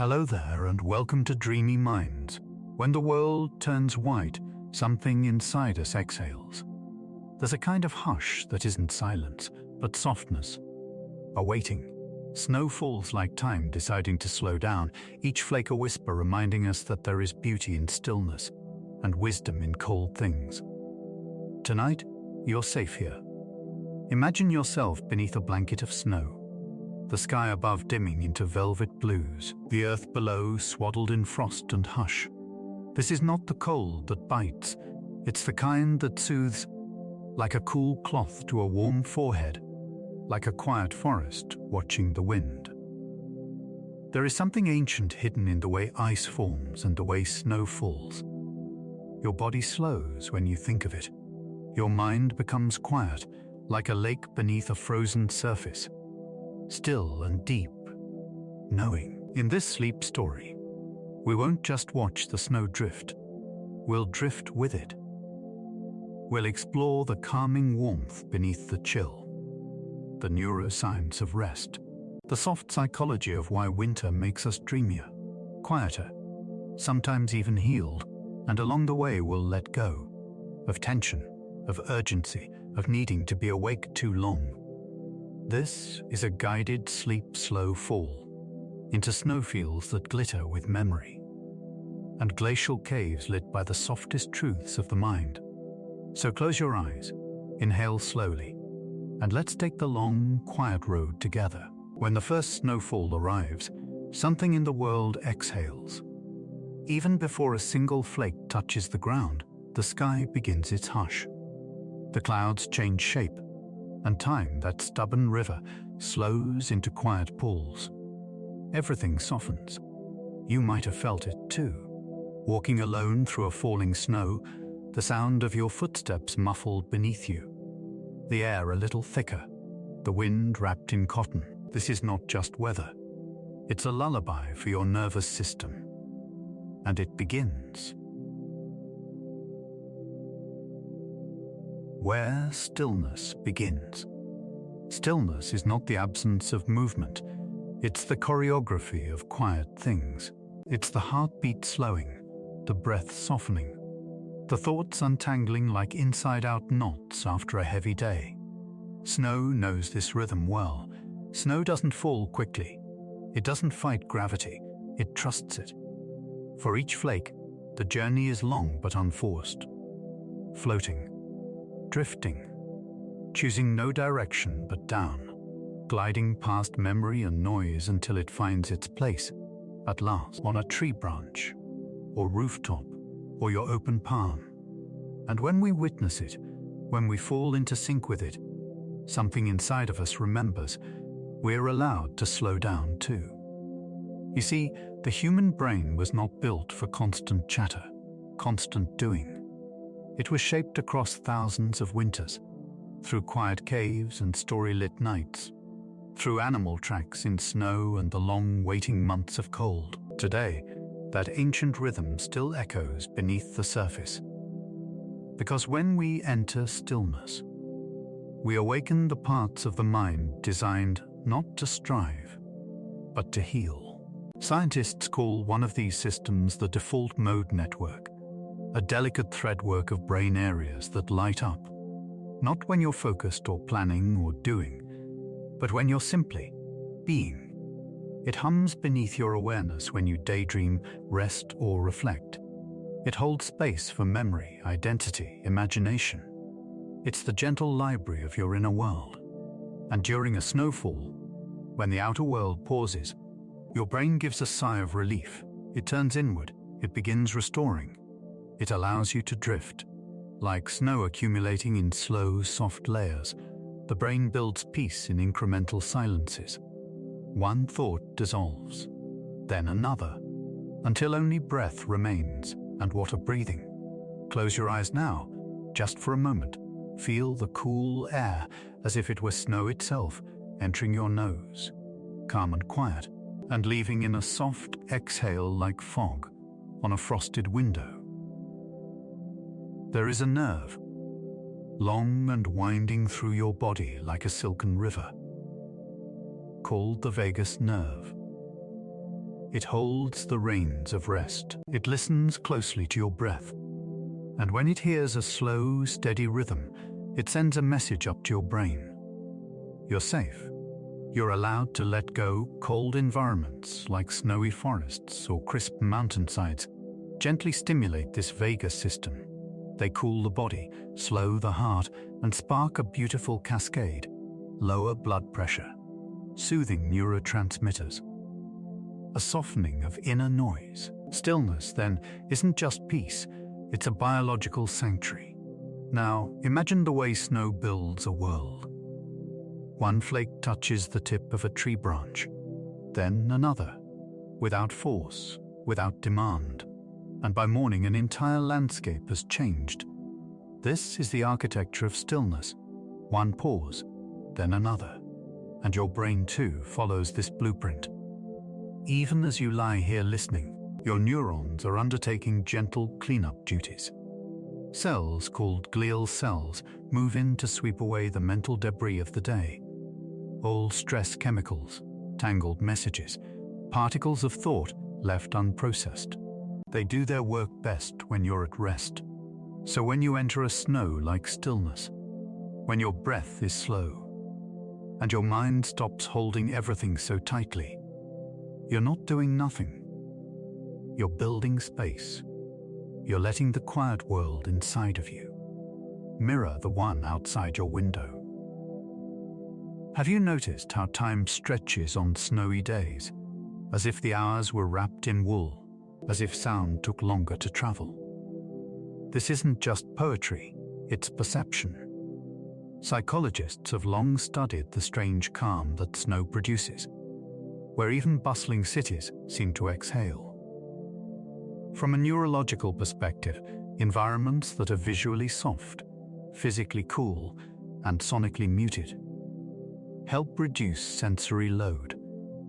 Hello there and welcome to Dreamy Minds. When the world turns white, something inside us exhales. There's a kind of hush that isn't silence, but softness. A waiting. Snow falls like time deciding to slow down, each flake a whisper reminding us that there is beauty in stillness and wisdom in cold things. Tonight, you're safe here. Imagine yourself beneath a blanket of snow. The sky above dimming into velvet blues, the earth below swaddled in frost and hush. This is not the cold that bites, it's the kind that soothes, like a cool cloth to a warm forehead, like a quiet forest watching the wind. There is something ancient hidden in the way ice forms and the way snow falls. Your body slows when you think of it. Your mind becomes quiet, like a lake beneath a frozen surface. Still and deep, knowing. In this sleep story, we won't just watch the snow drift, we'll drift with it. We'll explore the calming warmth beneath the chill, the neuroscience of rest, the soft psychology of why winter makes us dreamier, quieter, sometimes even healed, and along the way we'll let go of tension, of urgency, of needing to be awake too long. This is a guided sleep slow fall into snowfields that glitter with memory and glacial caves lit by the softest truths of the mind. So close your eyes, inhale slowly, and let's take the long, quiet road together. When the first snowfall arrives, something in the world exhales. Even before a single flake touches the ground, the sky begins its hush. The clouds change shape, and time, that stubborn river, slows into quiet pools. Everything softens. You might have felt it too. Walking alone through a falling snow, the sound of your footsteps muffled beneath you. The air a little thicker, the wind wrapped in cotton. This is not just weather. It's a lullaby for your nervous system. And it begins where stillness begins. Stillness is not the absence of movement. It's the choreography of quiet things. It's the heartbeat slowing, the breath softening, the thoughts untangling like inside-out knots after a heavy day. Snow knows this rhythm well. Snow doesn't fall quickly. It doesn't fight gravity. It trusts it. For each flake, the journey is long but unforced. Floating, drifting, choosing no direction but down, gliding past memory and noise until it finds its place, at last, on a tree branch, or rooftop, or your open palm. And when we witness it, when we fall into sync with it, something inside of us remembers we're allowed to slow down too. You see, the human brain was not built for constant chatter, constant doing. It was shaped across thousands of winters, through quiet caves and story-lit nights, through animal tracks in snow and the long waiting months of cold. Today, that ancient rhythm still echoes beneath the surface. Because when we enter stillness, we awaken the parts of the mind designed not to strive, but to heal. Scientists call one of these systems the default mode network, a delicate threadwork of brain areas that light up, not when you're focused or planning or doing, but when you're simply being. It hums beneath your awareness when you daydream, rest, or reflect. It holds space for memory, identity, imagination. It's the gentle library of your inner world. And during a snowfall, when the outer world pauses, your brain gives a sigh of relief. It turns inward. It begins restoring. It allows you to drift. Like snow accumulating in slow, soft layers, the brain builds peace in incremental silences. One thought dissolves, then another, until only breath remains and water breathing. Close your eyes now, just for a moment. Feel the cool air as if it were snow itself entering your nose, calm and quiet, and leaving in a soft exhale like fog on a frosted window. There is a nerve, long and winding through your body like a silken river, called the vagus nerve. It holds the reins of rest. It listens closely to your breath. And when it hears a slow, steady rhythm, it sends a message up to your brain. You're safe. You're allowed to let go. Cold environments like snowy forests or crisp mountainsides gently stimulate this vagus system. They cool the body, slow the heart, and spark a beautiful cascade. Lower blood pressure, soothing neurotransmitters, a softening of inner noise. Stillness, then, isn't just peace, it's a biological sanctuary. Now, imagine the way snow builds a world. One flake touches the tip of a tree branch, then another, without force, without demand, and by morning an entire landscape has changed. This is the architecture of stillness. One pause, then another, and your brain too follows this blueprint. Even as you lie here listening, your neurons are undertaking gentle cleanup duties. Cells called glial cells move in to sweep away the mental debris of the day. Old stress chemicals, tangled messages, particles of thought left unprocessed. They do their work best when you're at rest. So when you enter a snow-like stillness, when your breath is slow, and your mind stops holding everything so tightly, you're not doing nothing. You're building space. You're letting the quiet world inside of you mirror the one outside your window. Have you noticed how time stretches on snowy days, as if the hours were wrapped in wool, as if sound took longer to travel? This isn't just poetry, it's perception. Psychologists have long studied the strange calm that snow produces, where even bustling cities seem to exhale. From a neurological perspective, environments that are visually soft, physically cool, and sonically muted help reduce sensory load,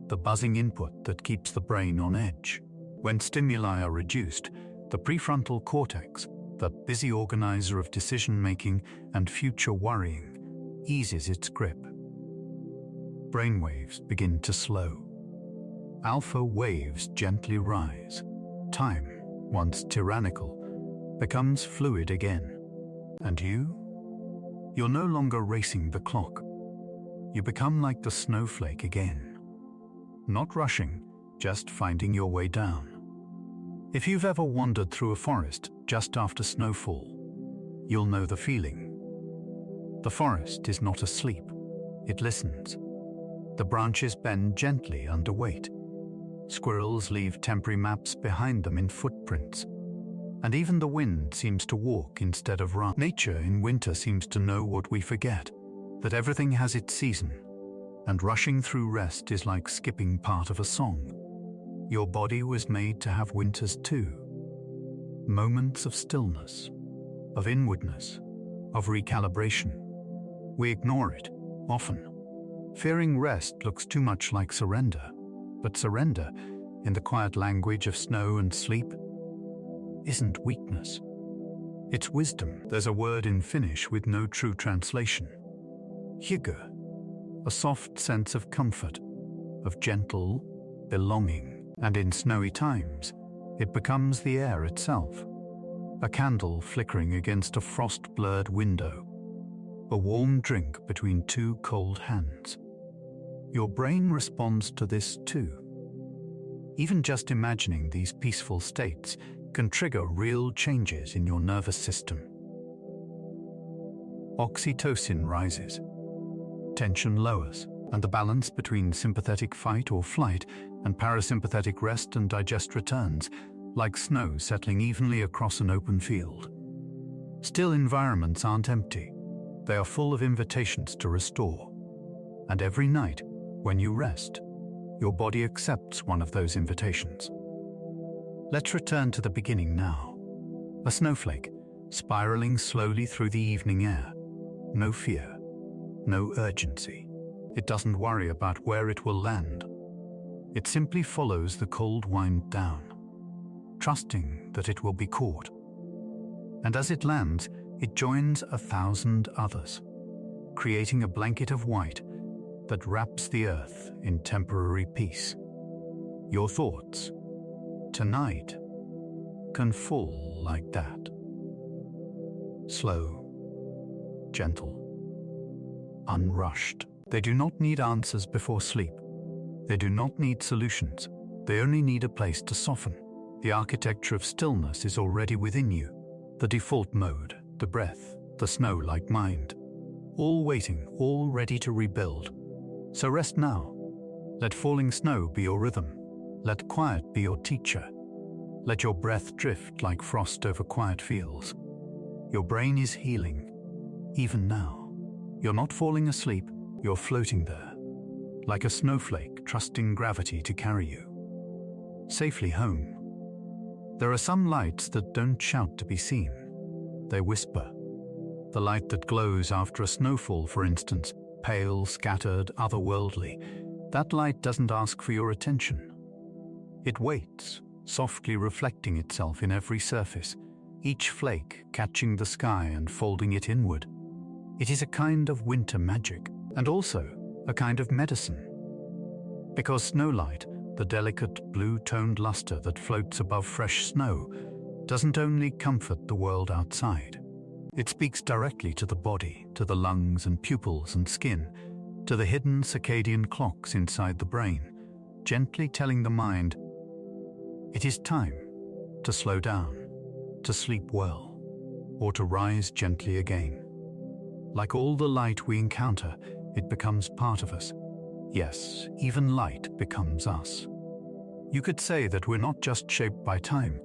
the buzzing input that keeps the brain on edge. When stimuli are reduced, the prefrontal cortex, the busy organizer of decision-making and future worrying, eases its grip. Brainwaves begin to slow. Alpha waves gently rise. Time, once tyrannical, becomes fluid again. And you're no longer racing the clock. You become like the snowflake again. Not rushing, just finding your way down. If you've ever wandered through a forest just after snowfall, you'll know the feeling. The forest is not asleep. It listens. The branches bend gently under weight. Squirrels leave temporary maps behind them in footprints. And even the wind seems to walk instead of run. Nature in winter seems to know what we forget, that everything has its season, and rushing through rest is like skipping part of a song. Your body was made to have winters too. Moments of stillness, of inwardness, of recalibration. We ignore it, often. Fearing rest looks too much like surrender. But surrender, in the quiet language of snow and sleep, isn't weakness. It's wisdom. There's a word in Finnish with no true translation. Hygge, a soft sense of comfort, of gentle belonging. And in snowy times, it becomes the air itself. A candle flickering against a frost-blurred window. A warm drink between two cold hands. Your brain responds to this too. Even just imagining these peaceful states can trigger real changes in your nervous system. Oxytocin rises, tension lowers, and the balance between sympathetic fight or flight and parasympathetic rest and digest returns, like snow settling evenly across an open field. Still, environments aren't empty. They are full of invitations to restore. And every night, when you rest, your body accepts one of those invitations. Let's return to the beginning now. A snowflake, spiraling slowly through the evening air. No fear, no urgency. It doesn't worry about where it will land. It simply follows the cold wind down, trusting that it will be caught. And as it lands, it joins 1,000 others, creating a blanket of white that wraps the earth in temporary peace. your thoughts, tonight, can fall like that. Slow, gentle, unrushed. They do not need answers before sleep. They do not need solutions. They only need a place to soften. The architecture of stillness is already within you. The default mode, the breath, the snow-like mind. All waiting, all ready to rebuild. So rest now. Let falling snow be your rhythm. Let quiet be your teacher. Let your breath drift like frost over quiet fields. Your brain is healing, even now. You're not falling asleep, you're floating there, like a snowflake trusting gravity to carry you safely home. There are some lights that don't shout to be seen. They whisper. The light that glows after a snowfall, for instance, pale, scattered, otherworldly. That light doesn't ask for your attention. It waits, softly reflecting itself in every surface, each flake catching the sky and folding it inward. It is a kind of winter magic, and also a kind of medicine. Because snowlight, the delicate blue-toned luster that floats above fresh snow, doesn't only comfort the world outside. It speaks directly to the body, to the lungs and pupils and skin, to the hidden circadian clocks inside the brain, gently telling the mind, it is time to slow down, to sleep well, or to rise gently again. Like all the light we encounter, it becomes part of us. Yes, even light becomes us. You could say that we're not just shaped by time,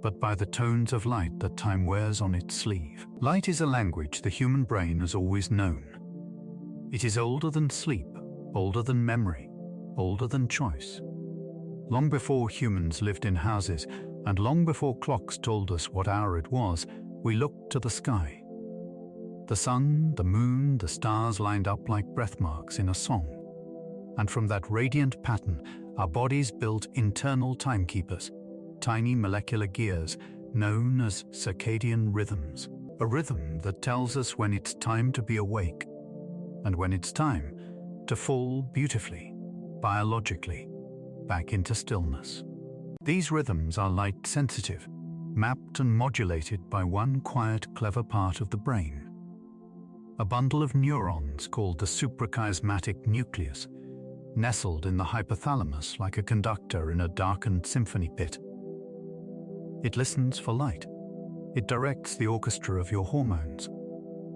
but by the tones of light that time wears on its sleeve. Light is a language the human brain has always known. It is older than sleep, older than memory, older than choice. Long before humans lived in houses, and long before clocks told us what hour it was, we looked to the sky. The sun, the moon, the stars lined up like breath marks in a song. And from that radiant pattern, our bodies built internal timekeepers, tiny molecular gears known as circadian rhythms. A rhythm that tells us when it's time to be awake, and when it's time to fall beautifully, biologically, back into stillness. These rhythms are light-sensitive, mapped and modulated by one quiet, clever part of the brain. A bundle of neurons called the suprachiasmatic nucleus, nestled in the hypothalamus like a conductor in a darkened symphony pit. It listens for light. It directs the orchestra of your hormones.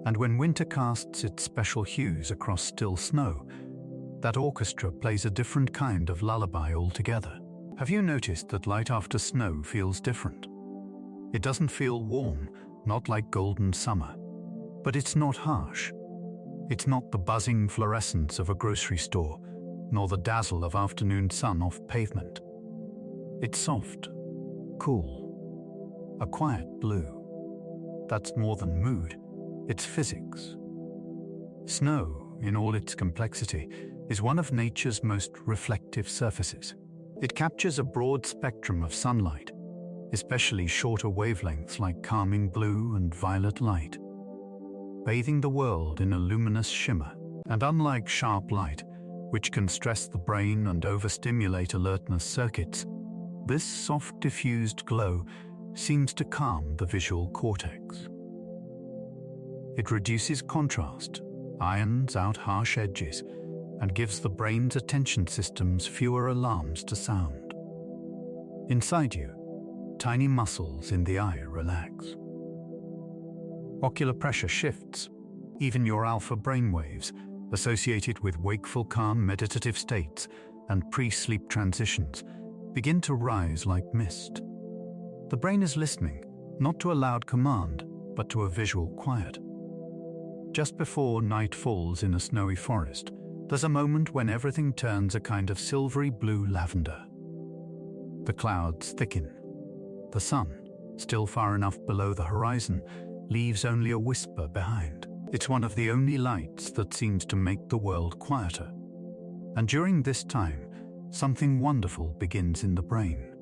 And when winter casts its special hues across still snow, that orchestra plays a different kind of lullaby altogether. Have you noticed that light after snow feels different? It doesn't feel warm, not like golden summer. But it's not harsh. It's not the buzzing fluorescence of a grocery store, nor the dazzle of afternoon sun off pavement. It's soft, cool, a quiet blue. That's more than mood, it's physics. Snow, in all its complexity, is one of nature's most reflective surfaces. It captures a broad spectrum of sunlight, especially shorter wavelengths like calming blue and violet light, bathing the world in a luminous shimmer. And unlike sharp light, which can stress the brain and overstimulate alertness circuits, this soft diffused glow seems to calm the visual cortex. It reduces contrast, irons out harsh edges, and gives the brain's attention systems fewer alarms to sound. Inside you, tiny muscles in the eye relax. Ocular pressure shifts. Even your alpha brainwaves, associated with wakeful, calm, meditative states and pre-sleep transitions, begin to rise like mist. The brain is listening, not to a loud command, but to a visual quiet. Just before night falls in a snowy forest, there's a moment when everything turns a kind of silvery blue lavender. The clouds thicken. The sun, still far enough below the horizon, leaves only a whisper behind. It's one of the only lights that seems to make the world quieter. And during this time, something wonderful begins in the brain.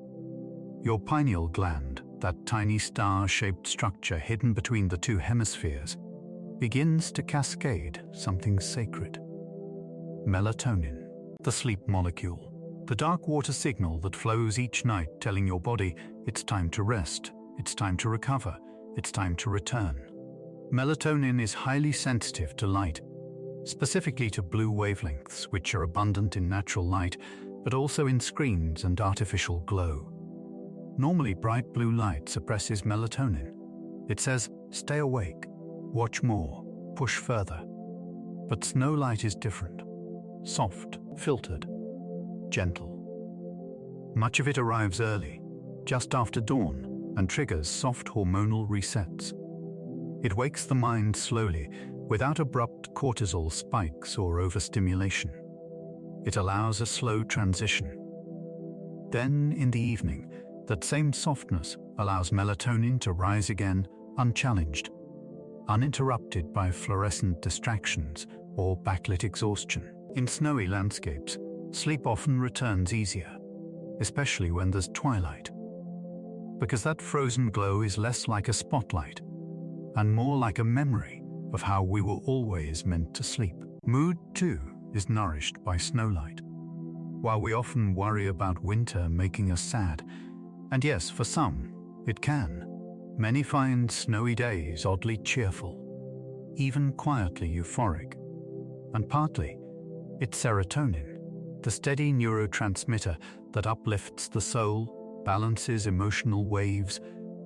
Your pineal gland, that tiny star-shaped structure hidden between the two hemispheres, begins to cascade something sacred. Melatonin, the sleep molecule, the dark water signal that flows each night telling your body it's time to rest, it's time to recover, it's time to return. Melatonin is highly sensitive to light, specifically to blue wavelengths, which are abundant in natural light, but also in screens and artificial glow. Normally, bright blue light suppresses melatonin. It says, stay awake, watch more, push further. But snow light is different. Soft, filtered, gentle. Much of it arrives early, just after dawn, and triggers soft hormonal resets. It wakes the mind slowly, without abrupt cortisol spikes or overstimulation. It allows a slow transition. Then, in the evening, that same softness allows melatonin to rise again unchallenged, uninterrupted by fluorescent distractions or backlit exhaustion. In snowy landscapes, sleep often returns easier, especially when there's twilight, because that frozen glow is less like a spotlight and more like a memory of how we were always meant to sleep. Mood, too, is nourished by snowlight. While we often worry about winter making us sad, and yes, for some, it can, many find snowy days oddly cheerful, even quietly euphoric. And partly, it's serotonin, the steady neurotransmitter that uplifts the soul, balances emotional waves,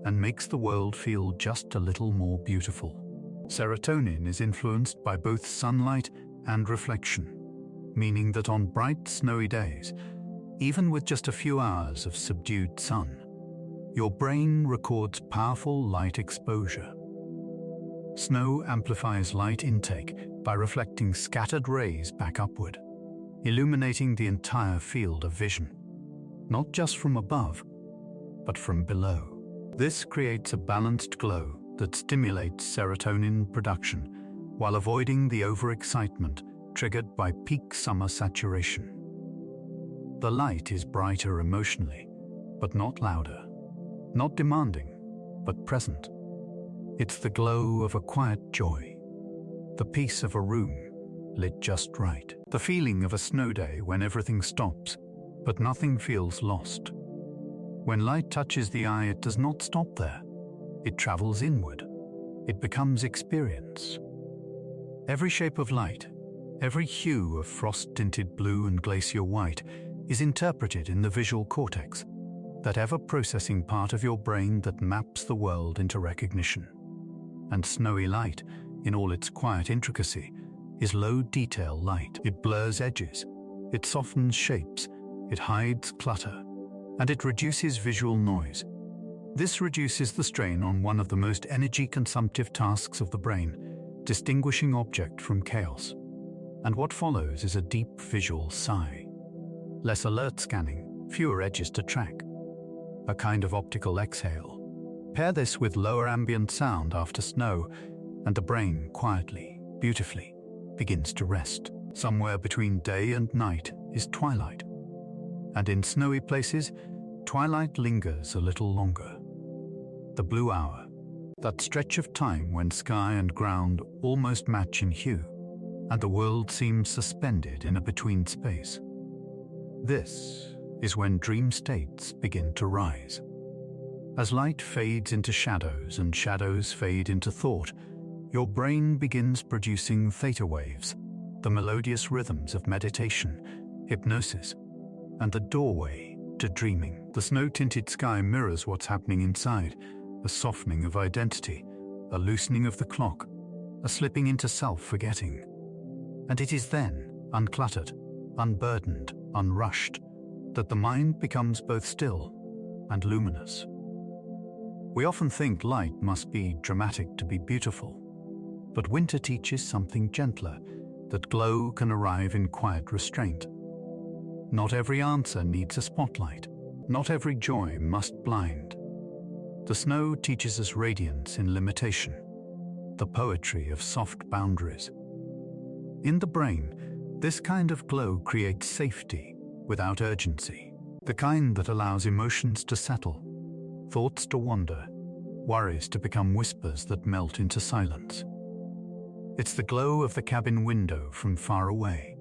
and makes the world feel just a little more beautiful. Serotonin is influenced by both sunlight and reflection, meaning that on bright, snowy days, even with just a few hours of subdued sun, your brain records powerful light exposure. Snow amplifies light intake by reflecting scattered rays back upward, illuminating the entire field of vision, not just from above, but from below. This creates a balanced glow that stimulates serotonin production while avoiding the overexcitement triggered by peak summer saturation. The light is brighter emotionally, but not louder, not demanding, but present. It's the glow of a quiet joy, the peace of a room lit just right, the feeling of a snow day when everything stops, but nothing feels lost. When light touches the eye, it does not stop there. It travels inward. It becomes experience. Every shape of light, every hue of frost-tinted blue and glacier white is interpreted in the visual cortex, that ever-processing part of your brain that maps the world into recognition. And snowy light, in all its quiet intricacy, is low-detail light. It blurs edges, it softens shapes, it hides clutter, and it reduces visual noise. This reduces the strain on one of the most energy-consumptive tasks of the brain, distinguishing object from chaos. And what follows is a deep visual sigh. Less alert scanning, fewer edges to track. A kind of optical exhale. Pair this with lower ambient sound after snow, and the brain quietly, beautifully, begins to rest. Somewhere between day and night is twilight. And in snowy places, twilight lingers a little longer. The blue hour, that stretch of time when sky and ground almost match in hue, and the world seems suspended in a between space. This is when dream states begin to rise. As light fades into shadows and shadows fade into thought, your brain begins producing theta waves, the melodious rhythms of meditation, hypnosis, and the doorway to dreaming. The snow-tinted sky mirrors what's happening inside, a softening of identity, a loosening of the clock, a slipping into self-forgetting. And it is then, uncluttered, unburdened, unrushed, that the mind becomes both still and luminous. We often think light must be dramatic to be beautiful, but winter teaches something gentler, that glow can arrive in quiet restraint. Not every answer needs a spotlight. Not every joy must blind. The snow teaches us radiance in limitation, the poetry of soft boundaries. In the brain, this kind of glow creates safety without urgency, the kind that allows emotions to settle, thoughts to wander, worries to become whispers that melt into silence. It's the glow of the cabin window from far away,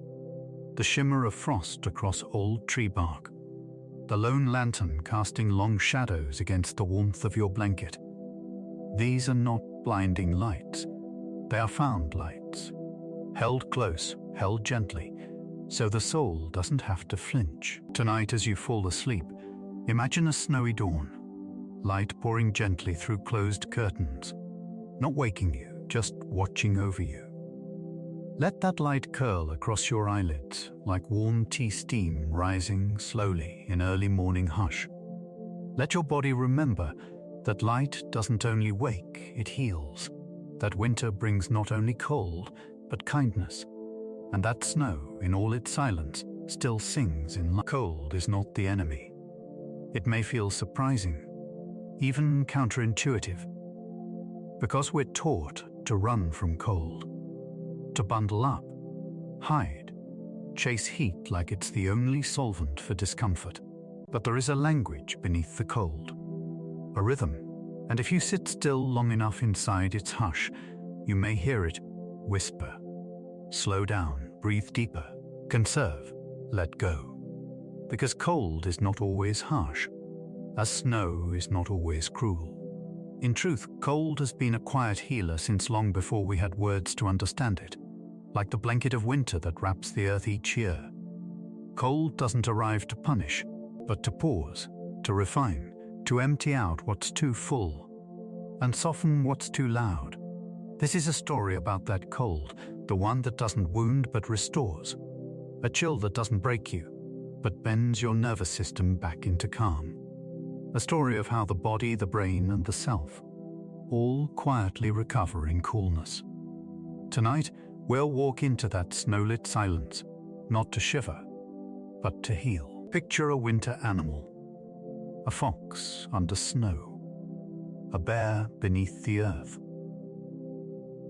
the shimmer of frost across old tree bark, the lone lantern casting long shadows against the warmth of your blanket. These are not blinding lights. They are found lights, held close, held gently, so the soul doesn't have to flinch. Tonight, as you fall asleep, imagine a snowy dawn, light pouring gently through closed curtains, not waking you, just watching over you. Let that light curl across your eyelids like warm tea steam rising slowly in early morning hush. Let your body remember that light doesn't only wake, it heals. That winter brings not only cold, but kindness. And that snow, in all its silence, still sings in light. Cold is not the enemy. It may feel surprising, even counterintuitive, because we're taught to run from cold, to bundle up, hide, chase heat like it's the only solvent for discomfort. But there is a language beneath the cold, a rhythm, and if you sit still long enough inside its hush, you may hear it whisper. Slow down, breathe deeper, conserve, let go. Because cold is not always harsh, as snow is not always cruel. In truth, cold has been a quiet healer since long before we had words to understand it, like the blanket of winter that wraps the earth each year. Cold doesn't arrive to punish, but to pause, to refine, to empty out what's too full, and soften what's too loud. This is a story about that cold, the one that doesn't wound but restores, a chill that doesn't break you, but bends your nervous system back into calm. A story of how the body, the brain, and the self all quietly recover in coolness. Tonight, we'll walk into that snow-lit silence, not to shiver, but to heal. Picture a winter animal, a fox under snow, a bear beneath the earth,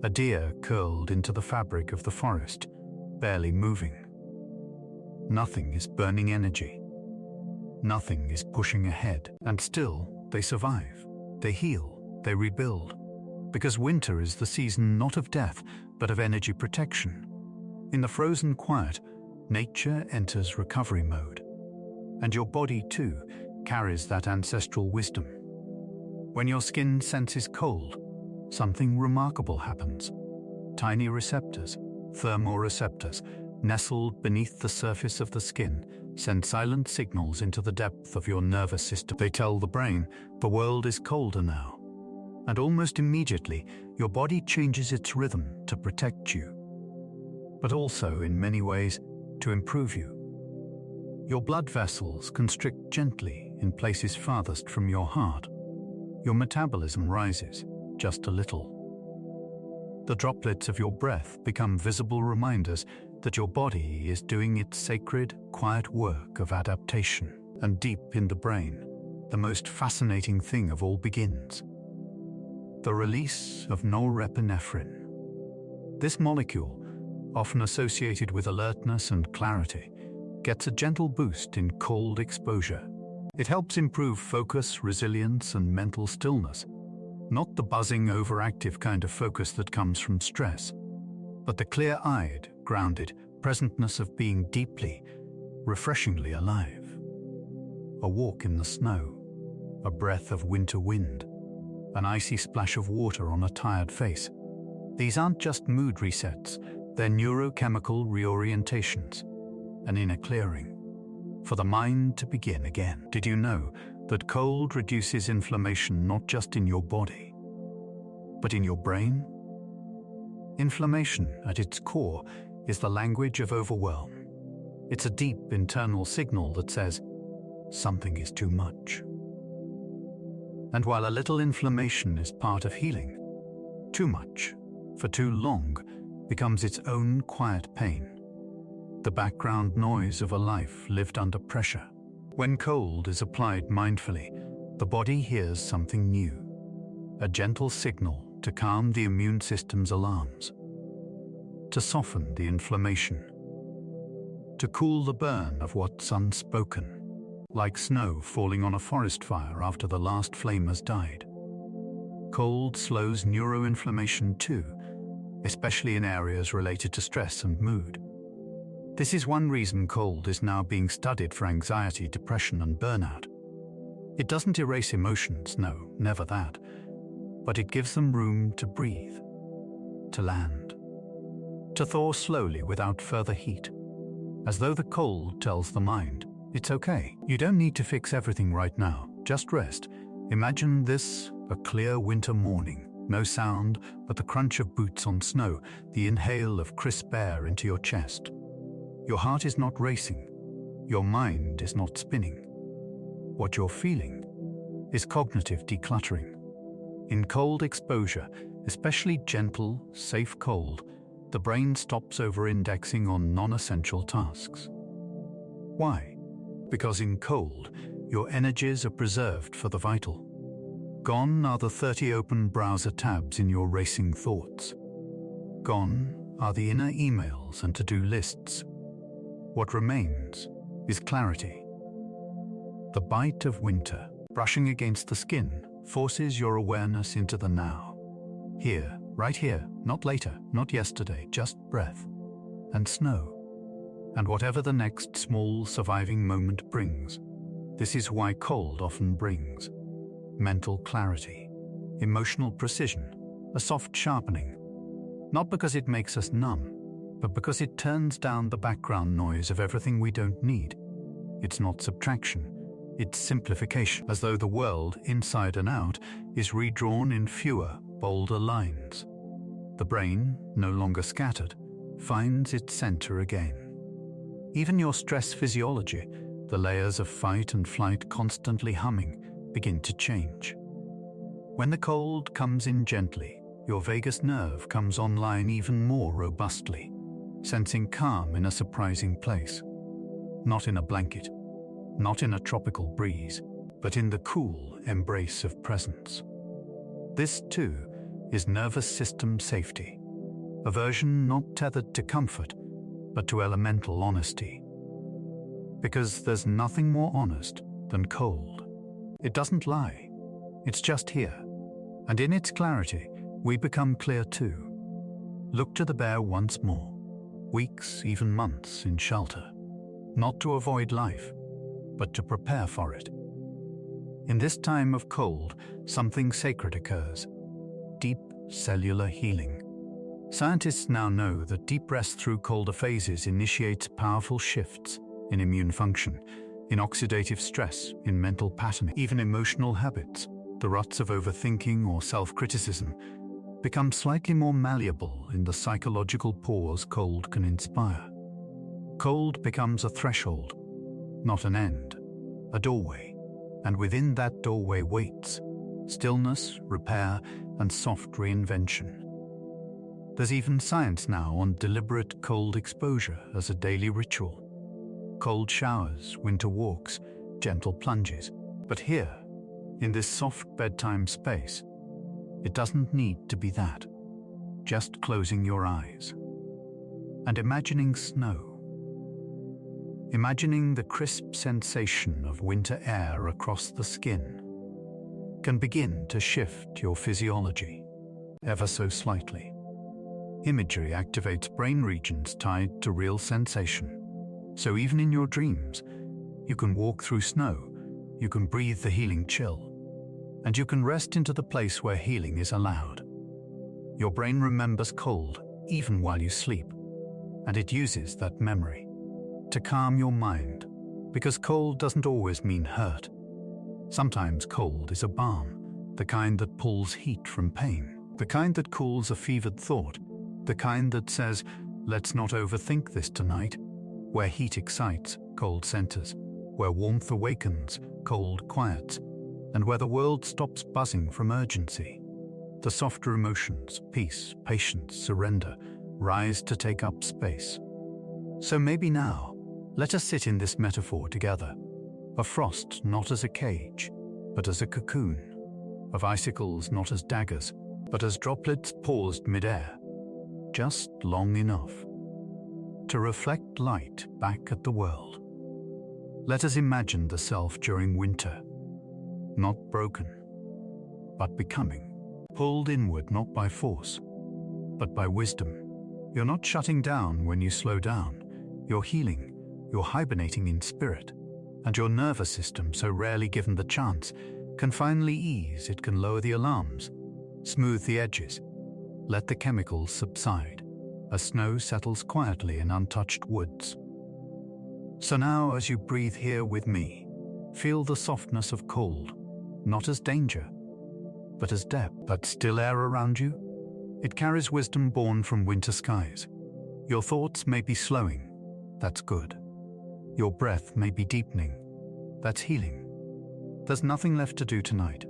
a deer curled into the fabric of the forest, barely moving. Nothing is burning energy. Nothing is pushing ahead, and still they survive, they heal, they rebuild. Because winter is the season not of death, but of energy protection. In the frozen quiet, nature enters recovery mode. And your body, too, carries that ancestral wisdom. When your skin senses cold, something remarkable happens. Tiny receptors, thermoreceptors, nestled beneath the surface of the skin, send silent signals into the depth of your nervous system. They tell the brain, the world is colder now. And almost immediately, your body changes its rhythm to protect you, but also, in many ways, to improve you. Your blood vessels constrict gently in places farthest from your heart. Your metabolism rises just a little. The droplets of your breath become visible reminders that your body is doing its sacred, quiet work of adaptation. And deep in the brain, the most fascinating thing of all begins. The release of norepinephrine. This molecule, often associated with alertness and clarity, gets a gentle boost in cold exposure. It helps improve focus, resilience, and mental stillness. Not the buzzing, overactive kind of focus that comes from stress, but the clear-eyed, grounded presentness of being deeply, refreshingly alive. A walk in the snow, a breath of winter wind, an icy splash of water on a tired face. These aren't just mood resets, they're neurochemical reorientations, an inner clearing, for the mind to begin again. Did you know that cold reduces inflammation not just in your body, but in your brain? Inflammation, at its core, is the language of overwhelm. It's a deep internal signal that says, something is too much. And while a little inflammation is part of healing, too much, for too long, becomes its own quiet pain. The background noise of a life lived under pressure. When cold is applied mindfully, the body hears something new, a gentle signal to calm the immune system's alarms, to soften the inflammation, to cool the burn of what's unspoken, like snow falling on a forest fire after the last flame has died. Cold slows neuroinflammation too, especially in areas related to stress and mood. This is one reason cold is now being studied for anxiety, depression, and burnout. It doesn't erase emotions, no, never that, but it gives them room to breathe, to land, to thaw slowly without further heat, as though the cold tells the mind, it's okay. You don't need to fix everything right now, just rest. Imagine this, a clear winter morning, no sound but the crunch of boots on snow, the inhale of crisp air into your chest. Your heart is not racing, your mind is not spinning. What you're feeling is cognitive decluttering. In cold exposure, especially gentle, safe cold, the brain stops over-indexing on non-essential tasks. Why? Because in cold, your energies are preserved for the vital. Gone are the 30 open browser tabs in your racing thoughts. Gone are the inner emails and to-do lists. What remains is clarity. The bite of winter, brushing against the skin, forces your awareness into the now. Here, right here, not later, not yesterday, just breath and snow. And whatever the next small surviving moment brings. This is why cold often brings mental clarity, emotional precision, a soft sharpening. Not because it makes us numb, but because it turns down the background noise of everything we don't need. It's not subtraction, it's simplification, as though the world, inside and out, is redrawn in fewer, bolder lines. The brain, no longer scattered, finds its center again. Even your stress physiology, the layers of fight and flight constantly humming, begin to change. When the cold comes in gently, your vagus nerve comes online even more robustly, sensing calm in a surprising place. Not in a blanket, not in a tropical breeze, but in the cool embrace of presence. This, too, is nervous system safety, a version not tethered to comfort, but to elemental honesty. Because there's nothing more honest than cold. It doesn't lie, it's just here. And in its clarity, we become clear too. Look to the bear once more, weeks, even months in shelter, not to avoid life, but to prepare for it. In this time of cold, something sacred occurs, deep cellular healing. Scientists now know that deep rest through colder phases initiates powerful shifts in immune function, in oxidative stress, in mental patterning, even emotional habits. The ruts of overthinking or self-criticism become slightly more malleable in the psychological pause cold can inspire. Cold becomes a threshold, not an end, a doorway, and within that doorway waits stillness, repair, and soft reinvention. There's even science now on deliberate cold exposure as a daily ritual. Cold showers, winter walks, gentle plunges. But here, in this soft bedtime space, it doesn't need to be that. Just closing your eyes and imagining snow. Imagining the crisp sensation of winter air across the skin can begin to shift your physiology ever so slightly. Imagery activates brain regions tied to real sensation. So even in your dreams, you can walk through snow, you can breathe the healing chill, and you can rest into the place where healing is allowed. Your brain remembers cold even while you sleep, and it uses that memory to calm your mind, because cold doesn't always mean hurt. Sometimes cold is a balm, the kind that pulls heat from pain, the kind that cools a fevered thought, the kind that says, let's not overthink this tonight. Where heat excites, cold centers. Where warmth awakens, cold quiets. And where the world stops buzzing from urgency, the softer emotions, peace, patience, surrender, rise to take up space. So maybe now, let us sit in this metaphor together. Of frost not as a cage, but as a cocoon. Of icicles not as daggers, but as droplets paused mid-air. Just long enough to reflect light back at the world. Let us imagine the self during winter, not broken, but becoming, pulled inward not by force, but by wisdom. You're not shutting down when you slow down, You're healing, you're hibernating in spirit, and your nervous system, so rarely given the chance, can finally ease. It can lower the alarms, smooth the edges, let the chemicals subside as snow settles quietly in untouched woods. So now, as you breathe here with me, feel the softness of cold, not as danger, but as depth. That still air around you, it carries wisdom born from winter skies. Your thoughts may be slowing, that's good. Your breath may be deepening, that's healing. There's nothing left to do tonight,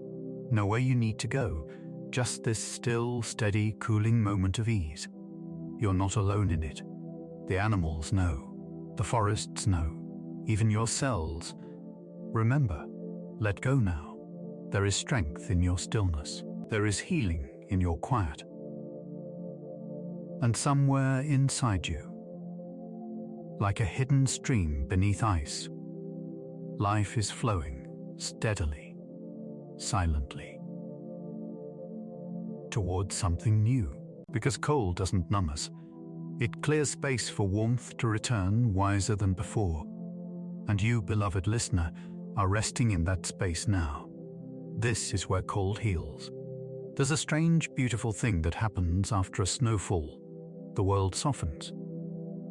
nowhere you need to go, just this still, steady, cooling moment of ease. You're not alone in it. The animals know, the forests know, even your cells. Remember, let go now. There is strength in your stillness. There is healing in your quiet. And somewhere inside you, like a hidden stream beneath ice, life is flowing steadily, silently, towards something new. Because cold doesn't numb us. It clears space for warmth to return, wiser than before. And you, beloved listener, are resting in that space now. This is where cold heals. There's a strange, beautiful thing that happens after a snowfall. The world softens,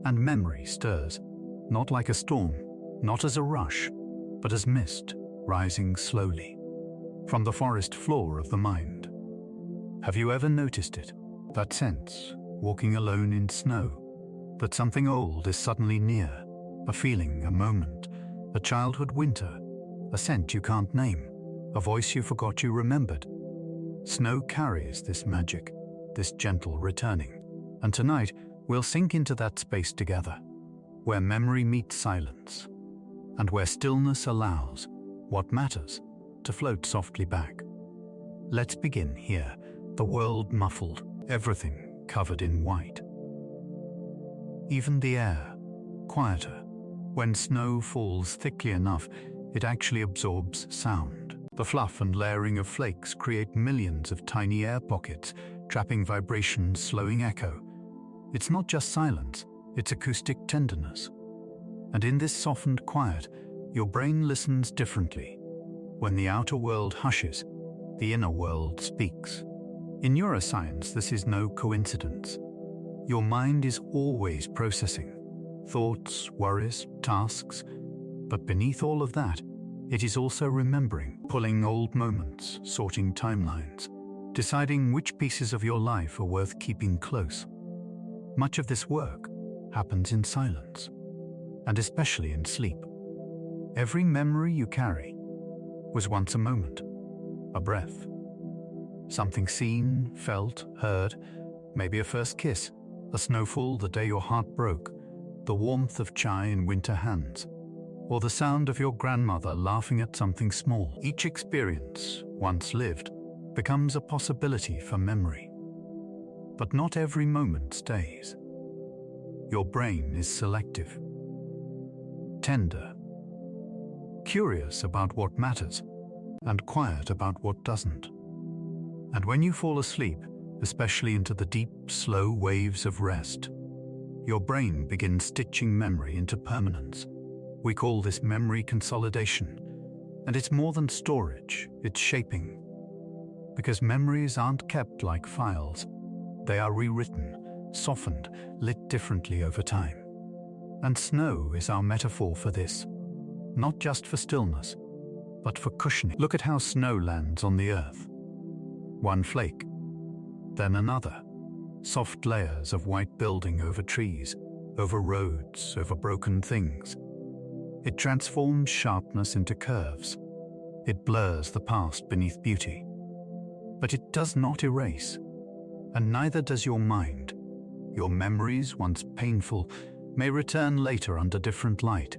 and memory stirs, not like a storm, not as a rush, but as mist rising slowly from the forest floor of the mind. Have you ever noticed it? That sense, walking alone in snow, that something old is suddenly near, a feeling, a moment, a childhood winter, a scent you can't name, a voice you forgot you remembered. Snow carries this magic, this gentle returning, and tonight we'll sink into that space together, where memory meets silence, and where stillness allows what matters to float softly back. Let's begin here, the world muffled, everything covered in white. Even the air, quieter. When snow falls thickly enough, it actually absorbs sound. The fluff and layering of flakes create millions of tiny air pockets, trapping vibrations, slowing echo. It's not just silence, it's acoustic tenderness. And in this softened quiet, your brain listens differently. When the outer world hushes, the inner world speaks. In neuroscience, this is no coincidence. Your mind is always processing thoughts, worries, tasks, but beneath all of that, it is also remembering, pulling old moments, sorting timelines, deciding which pieces of your life are worth keeping close. Much of this work happens in silence, and especially in sleep. Every memory you carry was once a moment, a breath. Something seen, felt, heard, maybe a first kiss, a snowfall the day your heart broke, the warmth of chai in winter hands, or the sound of your grandmother laughing at something small. Each experience, once lived, becomes a possibility for memory. But not every moment stays. Your brain is selective, tender, curious about what matters, and quiet about what doesn't. And when you fall asleep, especially into the deep, slow waves of rest, your brain begins stitching memory into permanence. We call this memory consolidation, and it's more than storage, it's shaping. Because memories aren't kept like files. They are rewritten, softened, lit differently over time. And snow is our metaphor for this, not just for stillness, but for cushioning. Look at how snow lands on the earth. One flake, then another, soft layers of white building over trees, over roads, over broken things. It transforms sharpness into curves. It blurs the past beneath beauty. But it does not erase, and neither does your mind. Your memories, once painful, may return later under different light,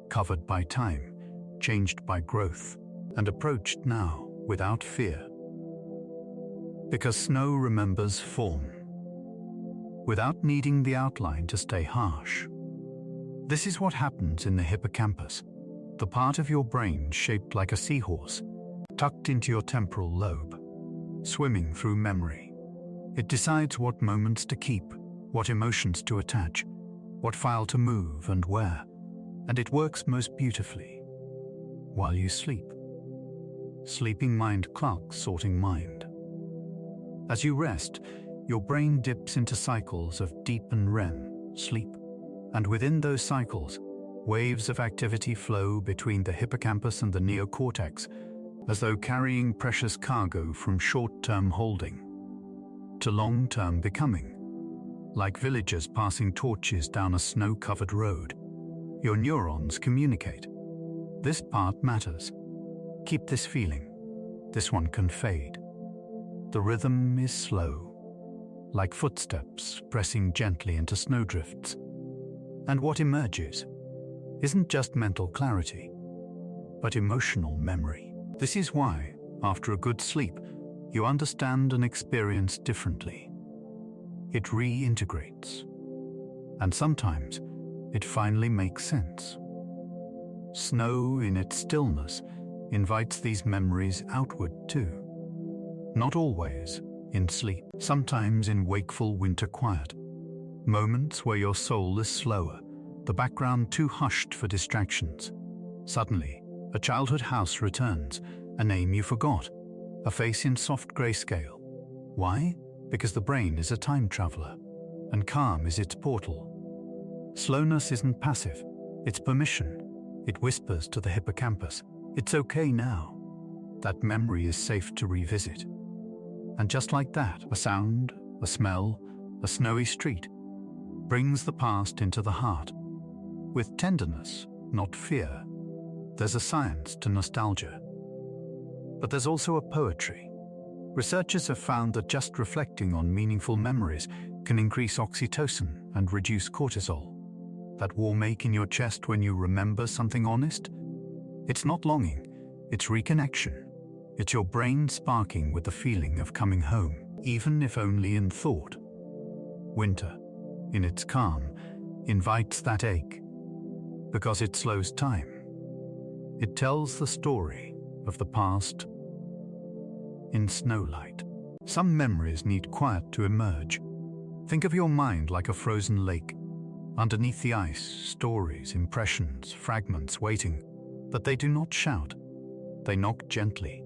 covered by time, changed by growth, and approached now without fear. Because snow remembers form, without needing the outline to stay harsh. This is what happens in the hippocampus, the part of your brain shaped like a seahorse, tucked into your temporal lobe, swimming through memory. It decides what moments to keep, what emotions to attach, what file to move and where, and it works most beautifully while you sleep. Sleeping mind clock sorting mind. As you rest, your brain dips into cycles of deep and REM sleep, and within those cycles, waves of activity flow between the hippocampus and the neocortex, as though carrying precious cargo from short-term holding to long-term becoming. Like villagers passing torches down a snow-covered road, your neurons communicate. This part matters. Keep this feeling. This one can fade. The rhythm is slow, like footsteps pressing gently into snowdrifts. And what emerges isn't just mental clarity, but emotional memory. This is why, after a good sleep, you understand and experience differently. It reintegrates. And sometimes, it finally makes sense. Snow, in its stillness, invites these memories outward too. Not always in sleep, sometimes in wakeful winter quiet. Moments where your soul is slower, the background too hushed for distractions. Suddenly, a childhood house returns, a name you forgot, a face in soft grayscale. Why? Because the brain is a time traveler, and calm is its portal. Slowness isn't passive, it's permission. It whispers to the hippocampus, it's okay now. That memory is safe to revisit. And just like that, a sound, a smell, a snowy street brings the past into the heart. With tenderness, not fear. There's a science to nostalgia. But there's also a poetry. Researchers have found that just reflecting on meaningful memories can increase oxytocin and reduce cortisol. That warm ache in your chest when you remember something honest? It's not longing, it's reconnection. It's your brain sparking with the feeling of coming home, even if only in thought. Winter, in its calm, invites that ache, because it slows time. It tells the story of the past in snowlight. Some memories need quiet to emerge. Think of your mind like a frozen lake. Underneath the ice, stories, impressions, fragments waiting, but they do not shout. They knock gently.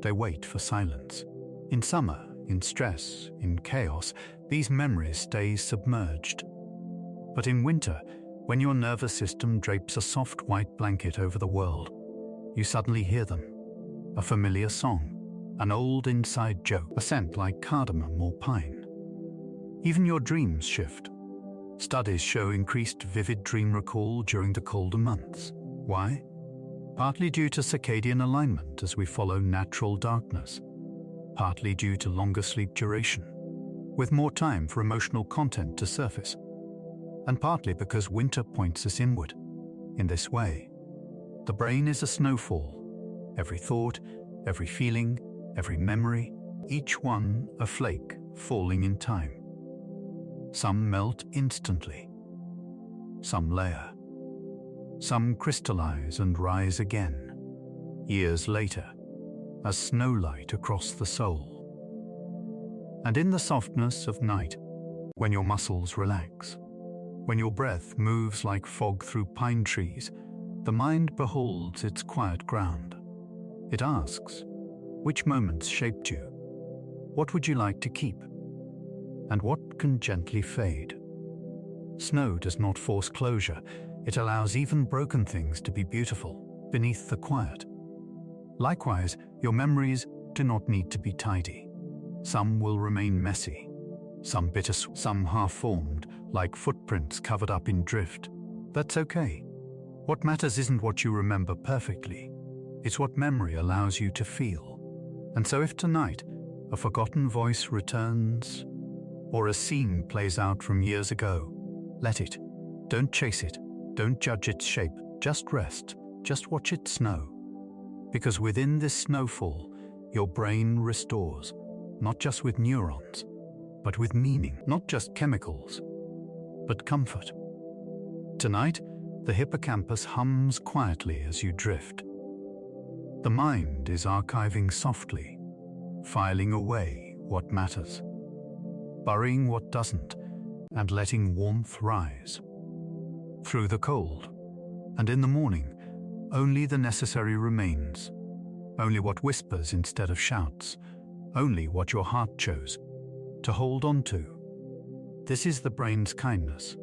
They wait for silence. In summer, in stress, in chaos, these memories stay submerged. But in winter, when your nervous system drapes a soft white blanket over the world, you suddenly hear them. A familiar song, an old inside joke, a scent like cardamom or pine. Even your dreams shift. Studies show increased vivid dream recall during the colder months. Why? Partly due to circadian alignment as we follow natural darkness. Partly due to longer sleep duration, with more time for emotional content to surface. And partly because winter points us inward. In this way, the brain is a snowfall. Every thought, every feeling, every memory, each one a flake falling in time. Some melt instantly. Some layer. Some crystallize and rise again, years later, as snowlight across the soul. And in the softness of night, when your muscles relax, when your breath moves like fog through pine trees, the mind beholds its quiet ground. It asks, which moments shaped you? What would you like to keep? And what can gently fade? Snow does not force closure. It allows even broken things to be beautiful beneath the quiet. Likewise, your memories do not need to be tidy. Some will remain messy, some bitter, some half-formed, like footprints covered up in drift. That's okay. What matters isn't what you remember perfectly. It's what memory allows you to feel. And so if tonight a forgotten voice returns, or a scene plays out from years ago, let it. Don't chase it. Don't judge its shape. Just rest. Just watch it snow. Because within this snowfall, your brain restores, not just with neurons, but with meaning. Not just chemicals, but comfort. Tonight, the hippocampus hums quietly as you drift. The mind is archiving softly, filing away what matters, burying what doesn't, and letting warmth rise. through the cold. And in the morning, only the necessary remains, only what whispers instead of shouts, only what your heart chose to hold on to. This is the brain's kindness,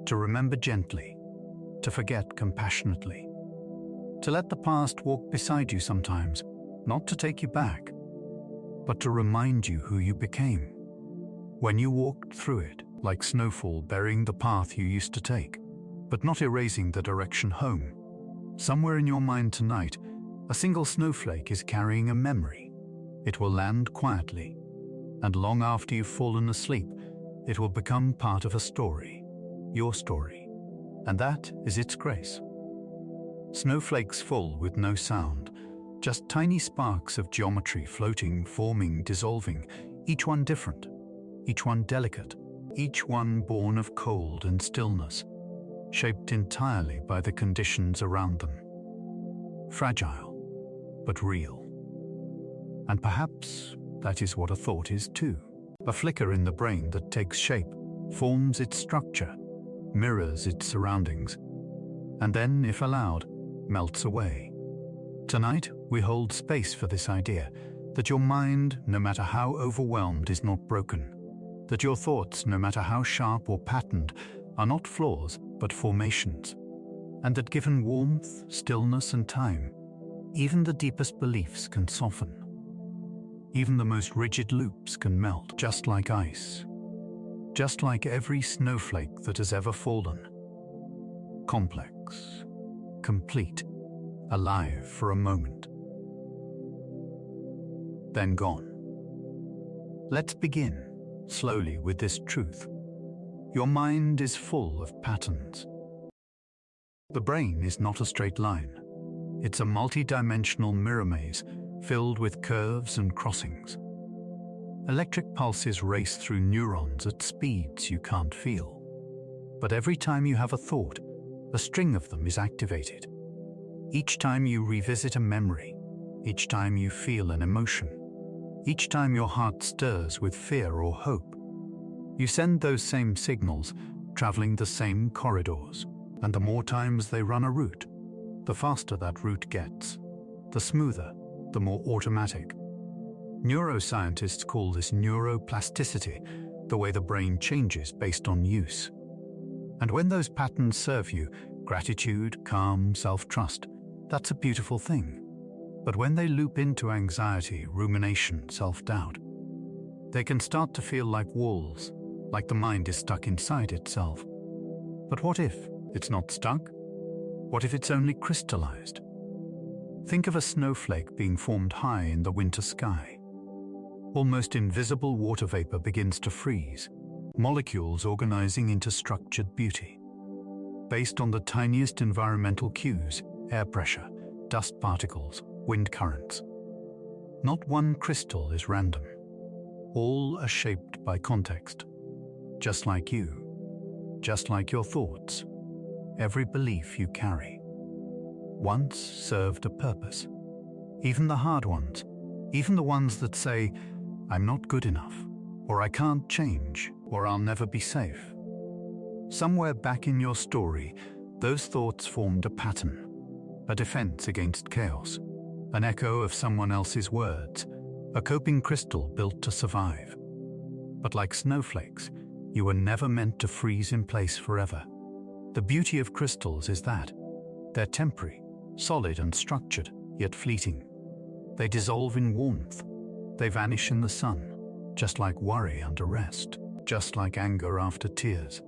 to remember gently, to forget compassionately, to let the past walk beside you sometimes, not to take you back, but to remind you who you became when you walked through it, like snowfall burying the path you used to take, but not erasing the direction home. Somewhere in your mind tonight, a single snowflake is carrying a memory. It will land quietly, and long after you've fallen asleep, it will become part of a story, your story, and that is its grace. Snowflakes fall with no sound, just tiny sparks of geometry floating, forming, dissolving, each one different, each one delicate, each one born of cold and stillness, shaped entirely by the conditions around them. Fragile, but real. And perhaps that is what a thought is too. A flicker in the brain that takes shape, forms its structure, mirrors its surroundings, and then, if allowed, melts away. Tonight, we hold space for this idea that your mind, no matter how overwhelmed, is not broken, that your thoughts, no matter how sharp or patterned, are not flaws but formations, and that given warmth, stillness, and time, even the deepest beliefs can soften. Even the most rigid loops can melt, just like ice, just like every snowflake that has ever fallen. Complex, complete, alive for a moment, then gone. Let's begin, slowly, with this truth. Your mind is full of patterns. The brain is not a straight line. It's a multi-dimensional mirror maze filled with curves and crossings. Electric pulses race through neurons at speeds you can't feel. But every time you have a thought, a string of them is activated. Each time you revisit a memory, each time you feel an emotion, each time your heart stirs with fear or hope, you send those same signals, traveling the same corridors. And the more times they run a route, the faster that route gets, the smoother, the more automatic. Neuroscientists call this neuroplasticity, the way the brain changes based on use. And when those patterns serve you, gratitude, calm, self-trust, that's a beautiful thing. But when they loop into anxiety, rumination, self-doubt, they can start to feel like walls, like the mind is stuck inside itself. But what if it's not stuck? What if it's only crystallized? Think of a snowflake being formed high in the winter sky. Almost invisible water vapor begins to freeze, molecules organizing into structured beauty. Based on the tiniest environmental cues, air pressure, dust particles, wind currents. Not one crystal is random. All are shaped by context. Just like you, just like your thoughts, every belief you carry once served a purpose. Even the hard ones, even the ones that say, I'm not good enough, or I can't change, or I'll never be safe. Somewhere back in your story, those thoughts formed a pattern, a defense against chaos, an echo of someone else's words, a coping crystal built to survive. But like snowflakes, you were never meant to freeze in place forever. The beauty of crystals is that they're temporary, solid and structured, yet fleeting. They dissolve in warmth. They vanish in the sun, just like worry under rest, just like anger after tears,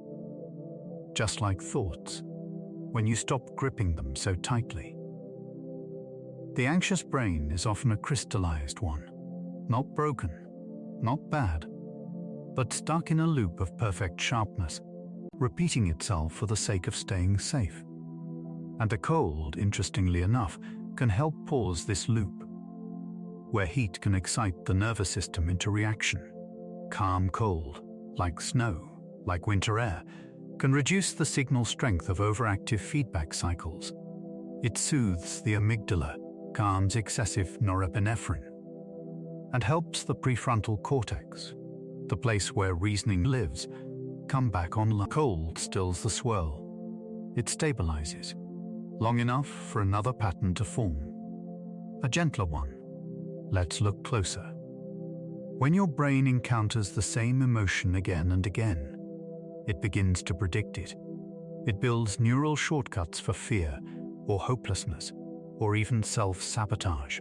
just like thoughts, when you stop gripping them so tightly. The anxious brain is often a crystallized one, not broken, not bad, but stuck in a loop of perfect sharpness, repeating itself for the sake of staying safe. And the cold, interestingly enough, can help pause this loop, where heat can excite the nervous system into reaction. Calm cold, like snow, like winter air, can reduce the signal strength of overactive feedback cycles. It soothes the amygdala, calms excessive norepinephrine, and helps the prefrontal cortex, the place where reasoning lives, come back online. Cold stills the swirl, It stabilizes, long enough for another pattern to form. A gentler one. Let's look closer. When your brain encounters the same emotion again and again, it begins to predict it. It builds neural shortcuts for fear or hopelessness or even self-sabotage.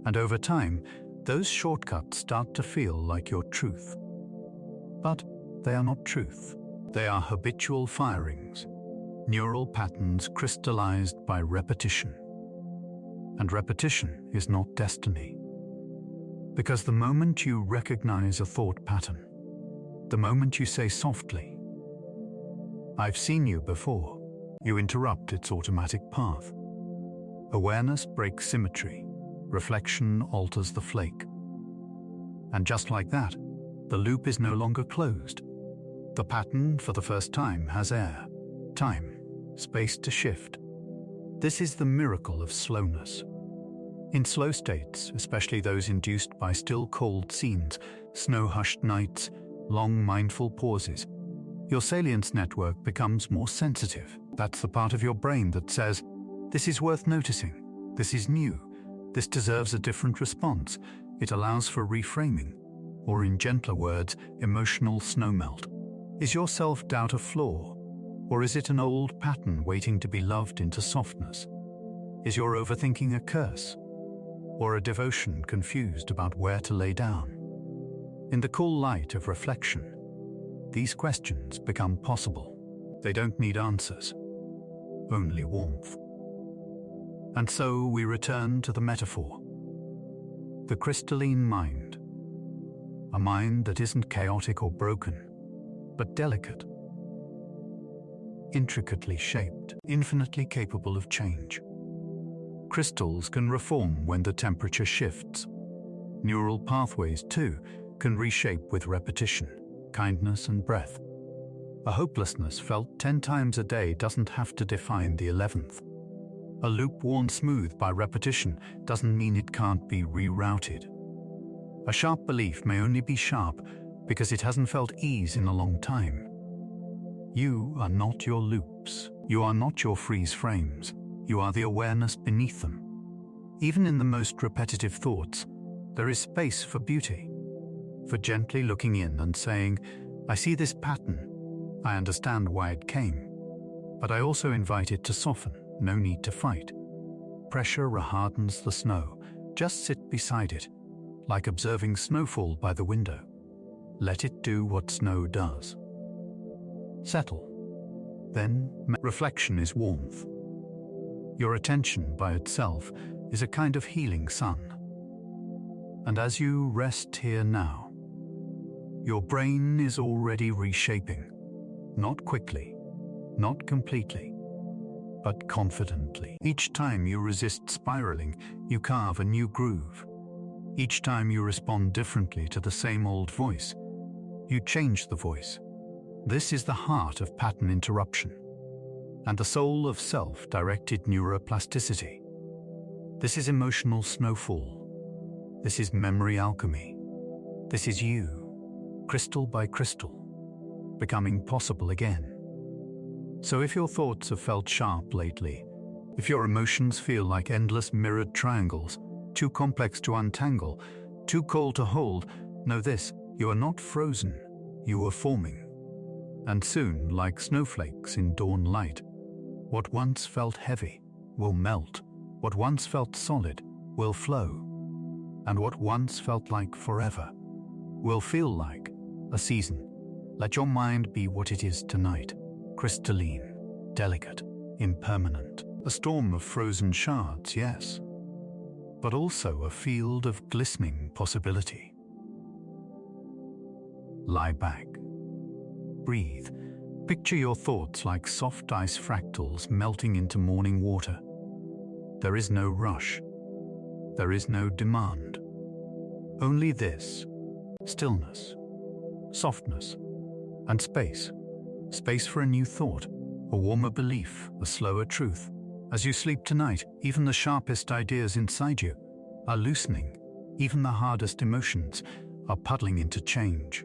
And over time, those shortcuts start to feel like your truth. But they are not truth. They are habitual firings, neural patterns crystallized by repetition. And repetition is not destiny. Because the moment you recognize a thought pattern, the moment you say softly, "I've seen you before," you interrupt its automatic path. Awareness breaks symmetry. Reflection alters the flake. And just like that, the loop is no longer closed. The pattern, for the first time, has air, time, space to shift. This is the miracle of slowness. In slow states, especially those induced by still cold scenes, snow-hushed nights, long mindful pauses, your salience network becomes more sensitive. That's the part of your brain that says, "This is worth noticing. This is new. This deserves a different response." It allows for reframing, or in gentler words, emotional snowmelt. Is your self-doubt a flaw, or is it an old pattern waiting to be loved into softness? Is your overthinking a curse, or a devotion confused about where to lay down? In the cool light of reflection, these questions become possible. They don't need answers, only warmth. And so we return to the metaphor. The crystalline mind. A mind that isn't chaotic or broken, but delicate, intricately shaped, infinitely capable of change. Crystals can reform when the temperature shifts. Neural pathways, too, can reshape with repetition, kindness and breath. A hopelessness felt 10 times a day doesn't have to define the 11th. A loop worn smooth by repetition doesn't mean it can't be rerouted. A sharp belief may only be sharp because it hasn't felt ease in a long time. You are not your loops. You are not your freeze frames. You are the awareness beneath them. Even in the most repetitive thoughts, there is space for beauty, for gently looking in and saying, "I see this pattern. I understand why it came. But I also invite it to soften, no need to fight. Pressure hardens the snow. Just sit beside it, like observing snowfall by the window. Let it do what snow does. Settle. Then reflection is warmth. Your attention by itself is a kind of healing sun. And as you rest here now, your brain is already reshaping. Not quickly, not completely, but confidently. Each time you resist spiraling, you carve a new groove. Each time you respond differently to the same old voice, you change the voice. This is the heart of pattern interruption, and the soul of self-directed neuroplasticity. This is emotional snowfall. This is memory alchemy. This is you, crystal by crystal, becoming possible again. So if your thoughts have felt sharp lately, if your emotions feel like endless mirrored triangles, too complex to untangle, too cold to hold, know this: you are not frozen, you are forming. And soon, like snowflakes in dawn light, what once felt heavy will melt, what once felt solid will flow, and what once felt like forever will feel like a season. Let your mind be what it is tonight: crystalline, delicate, impermanent. A storm of frozen shards, yes, but also a field of glistening possibility. Lie back. Breathe. Picture your thoughts like soft ice fractals melting into morning water. There is no rush. There is no demand. Only this: stillness, softness, and space. Space for a new thought, a warmer belief, a slower truth. As you sleep tonight, even the sharpest ideas inside you are loosening. Even the hardest emotions are puddling into change.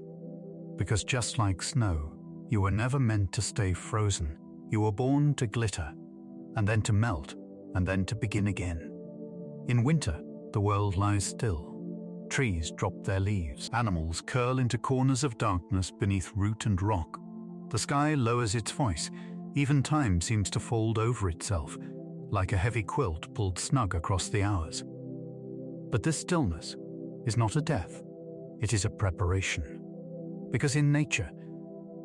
Because just like snow, you were never meant to stay frozen. You were born to glitter, and then to melt, and then to begin again. In winter, the world lies still. Trees drop their leaves. Animals curl into corners of darkness beneath root and rock. The sky lowers its voice. Even time seems to fold over itself, like a heavy quilt pulled snug across the hours. But this stillness is not a death. It is a preparation. Because in nature,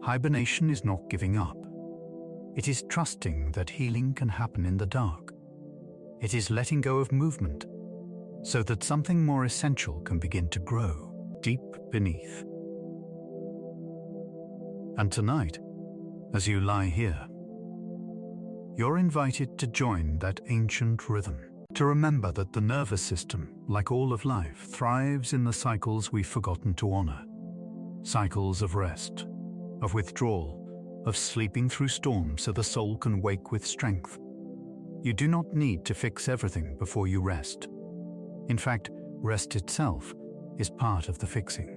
hibernation is not giving up. It is trusting that healing can happen in the dark. It is letting go of movement, so that something more essential can begin to grow deep beneath. And tonight, as you lie here, you're invited to join that ancient rhythm, to remember that the nervous system, like all of life, thrives in the cycles we've forgotten to honor. Cycles of rest, of withdrawal, of sleeping through storms so the soul can wake with strength. You do not need to fix everything before you rest. In fact, rest itself is part of the fixing.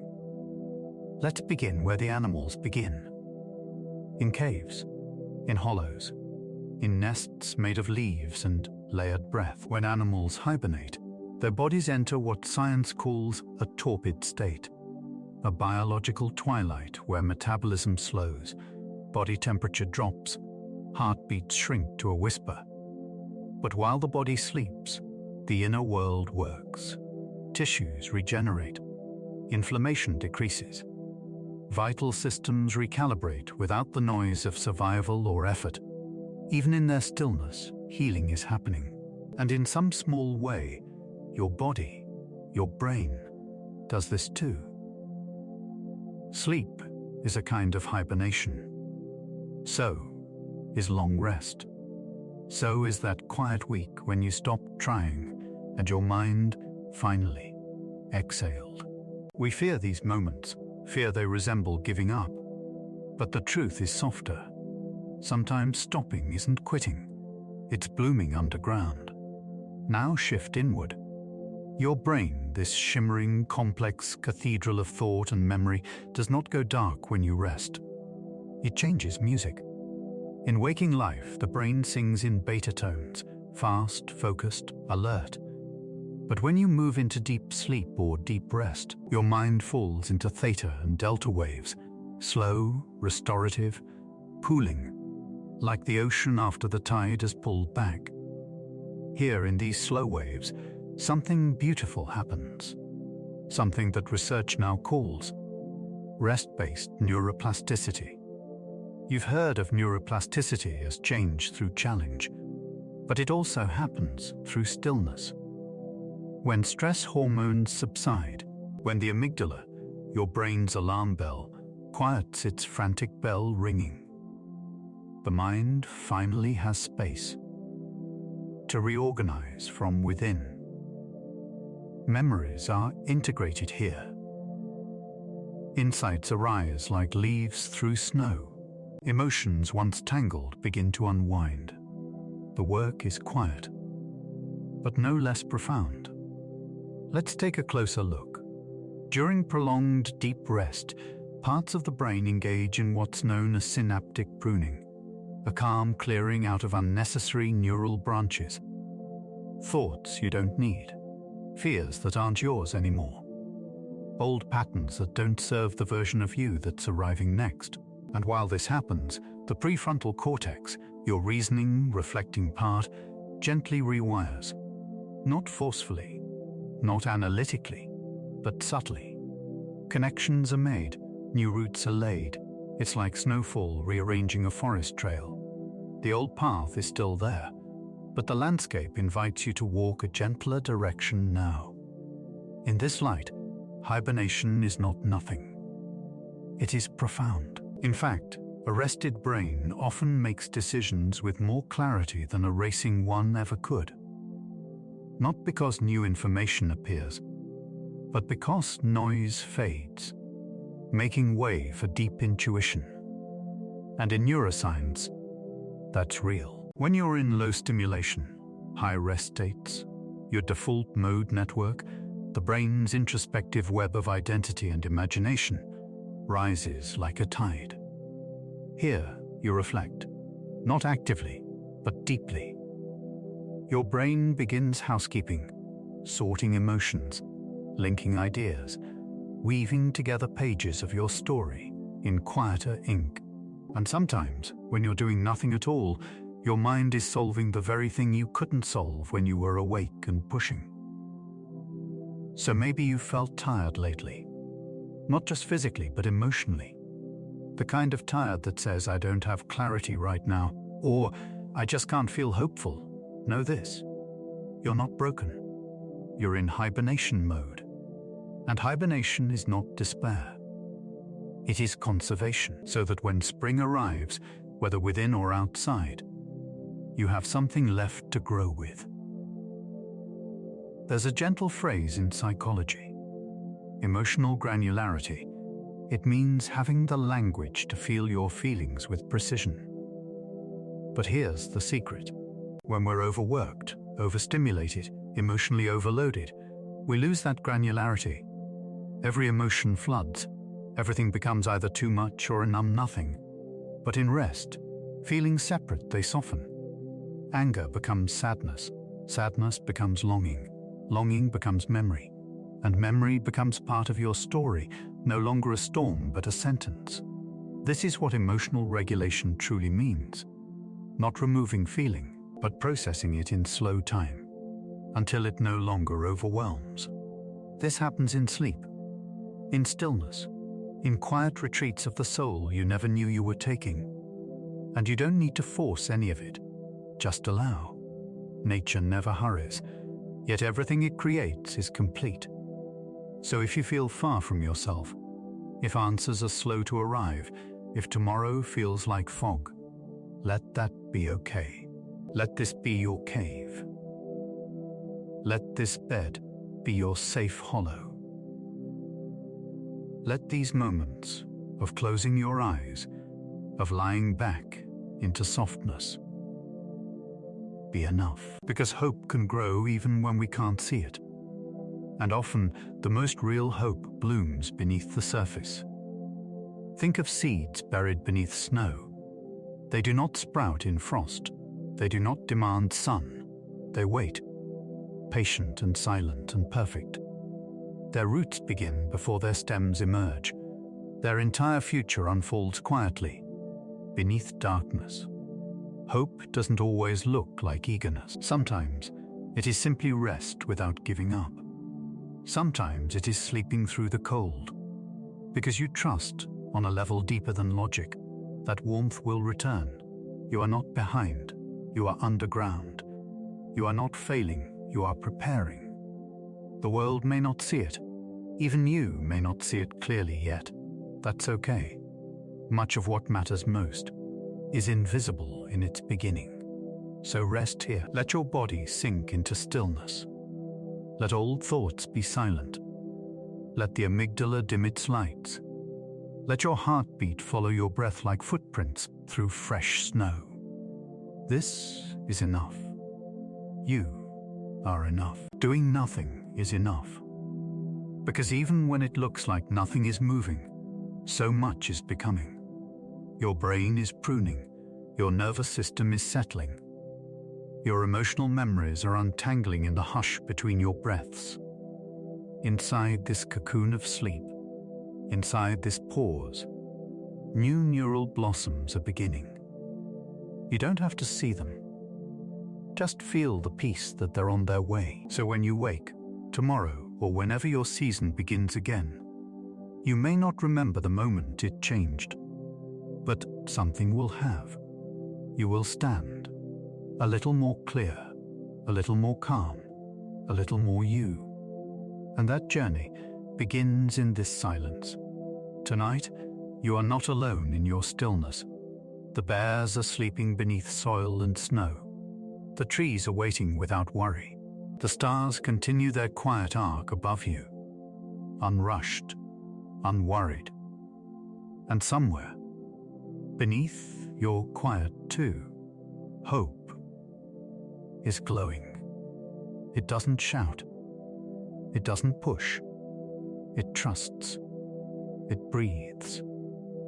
Let's begin where the animals begin. In caves, in hollows, in nests made of leaves and layered breath. When animals hibernate, their bodies enter what science calls a torpid state, a biological twilight where metabolism slows, body temperature drops, heartbeats shrink to a whisper. But while the body sleeps, the inner world works. Tissues regenerate. Inflammation decreases. Vital systems recalibrate without the noise of survival or effort. Even in their stillness, healing is happening. And in some small way, your body, your brain, does this too. Sleep is a kind of hibernation. So is long rest. So is that quiet week when you stop trying and your mind finally exhaled. We fear these moments, fear they resemble giving up. But the truth is softer. Sometimes stopping isn't quitting, it's blooming underground. Now shift inward. Your brain, this shimmering, complex cathedral of thought and memory, does not go dark when you rest. It changes music. In waking life, the brain sings in beta tones, fast, focused, alert. But when you move into deep sleep or deep rest, your mind falls into theta and delta waves, slow, restorative, pooling, like the ocean after the tide has pulled back. Here in these slow waves, something beautiful happens. Something that research now calls rest-based neuroplasticity. You've heard of neuroplasticity as change through challenge, but it also happens through stillness. When stress hormones subside, when the amygdala, your brain's alarm bell, quiets its frantic bell ringing, the mind finally has space to reorganize from within. Memories are integrated here. Insights arise like leaves through snow. Emotions once tangled begin to unwind. The work is quiet, but no less profound. Let's take a closer look. During prolonged deep rest, parts of the brain engage in what's known as synaptic pruning, a calm clearing out of unnecessary neural branches. Thoughts you don't need, fears that aren't yours anymore, old patterns that don't serve the version of you that's arriving next. And while this happens, the prefrontal cortex, your reasoning, reflecting part, gently rewires, not forcefully, not analytically, but subtly. Connections are made, new routes are laid. It's like snowfall rearranging a forest trail. The old path is still there, but the landscape invites you to walk a gentler direction now. In this light, hibernation is not nothing. It is profound. In fact, a rested brain often makes decisions with more clarity than a racing one ever could. Not because new information appears, but because noise fades, making way for deep intuition. And in neuroscience, that's real. When you're in low stimulation, high rest states, your default mode network, the brain's introspective web of identity and imagination, rises like a tide. Here, you reflect. not actively, but deeply. Your brain begins housekeeping, sorting emotions, linking ideas, weaving together pages of your story in quieter ink. And sometimes, when you're doing nothing at all, your mind is solving the very thing you couldn't solve when you were awake and pushing. So maybe you felt tired lately. Not just physically, but emotionally. The kind of tired that says, I don't have clarity right now, or I just can't feel hopeful. Know this: you're not broken. You're in hibernation mode. And hibernation is not despair. It is conservation, so that when spring arrives, whether within or outside, you have something left to grow with. There's a gentle phrase in psychology: emotional granularity. It means having the language to feel your feelings with precision. But here's the secret. When we're overworked, overstimulated, emotionally overloaded, we lose that granularity. Every emotion floods. Everything becomes either too much or a numb nothing. But in rest, feelings separate, they soften. Anger becomes sadness. Sadness becomes longing. Longing becomes memory. And memory becomes part of your story, no longer a storm but a sentence. This is what emotional regulation truly means. Not removing feeling, but processing it in slow time, until it no longer overwhelms. This happens in sleep, in stillness, in quiet retreats of the soul you never knew you were taking. And you don't need to force any of it. Just allow. Nature never hurries, yet everything it creates is complete. So if you feel far from yourself, if answers are slow to arrive, if tomorrow feels like fog, let that be okay. Let this be your cave. Let this bed be your safe hollow. Let these moments of closing your eyes, of lying back into softness, be enough. Because hope can grow even when we can't see it. And often, the most real hope blooms beneath the surface. Think of seeds buried beneath snow. They do not sprout in frost. They do not demand sun. They wait, patient and silent and perfect. Their roots begin before their stems emerge. Their entire future unfolds quietly, beneath darkness. Hope doesn't always look like eagerness. Sometimes it is simply rest without giving up. Sometimes it is sleeping through the cold, because you trust, on a level deeper than logic, that warmth will return. You are not behind, you are underground. You are not failing, you are preparing. The world may not see it, even you may not see it clearly yet. That's okay. Much of what matters most is invisible in its beginning. So rest here. Let your body sink into stillness. Let old thoughts be silent. Let the amygdala dim its lights. Let your heartbeat follow your breath like footprints through fresh snow. This is enough. You are enough. Doing nothing is enough. Because even when it looks like nothing is moving, so much is becoming. Your brain is pruning. Your nervous system is settling. Your emotional memories are untangling in the hush between your breaths. Inside this cocoon of sleep, inside this pause, new neural blossoms are beginning. You don't have to see them. Just feel the peace that they're on their way. So when you wake, tomorrow or whenever your season begins again, you may not remember the moment it changed, but something will have. You will stand, a little more clear, a little more calm, a little more you. And that journey begins in this silence. Tonight, you are not alone in your stillness. The bears are sleeping beneath soil and snow. The trees are waiting without worry. The stars continue their quiet arc above you, unrushed, unworried. And somewhere, beneath your quiet too, hope is glowing. It doesn't shout. It doesn't push. It trusts. It breathes.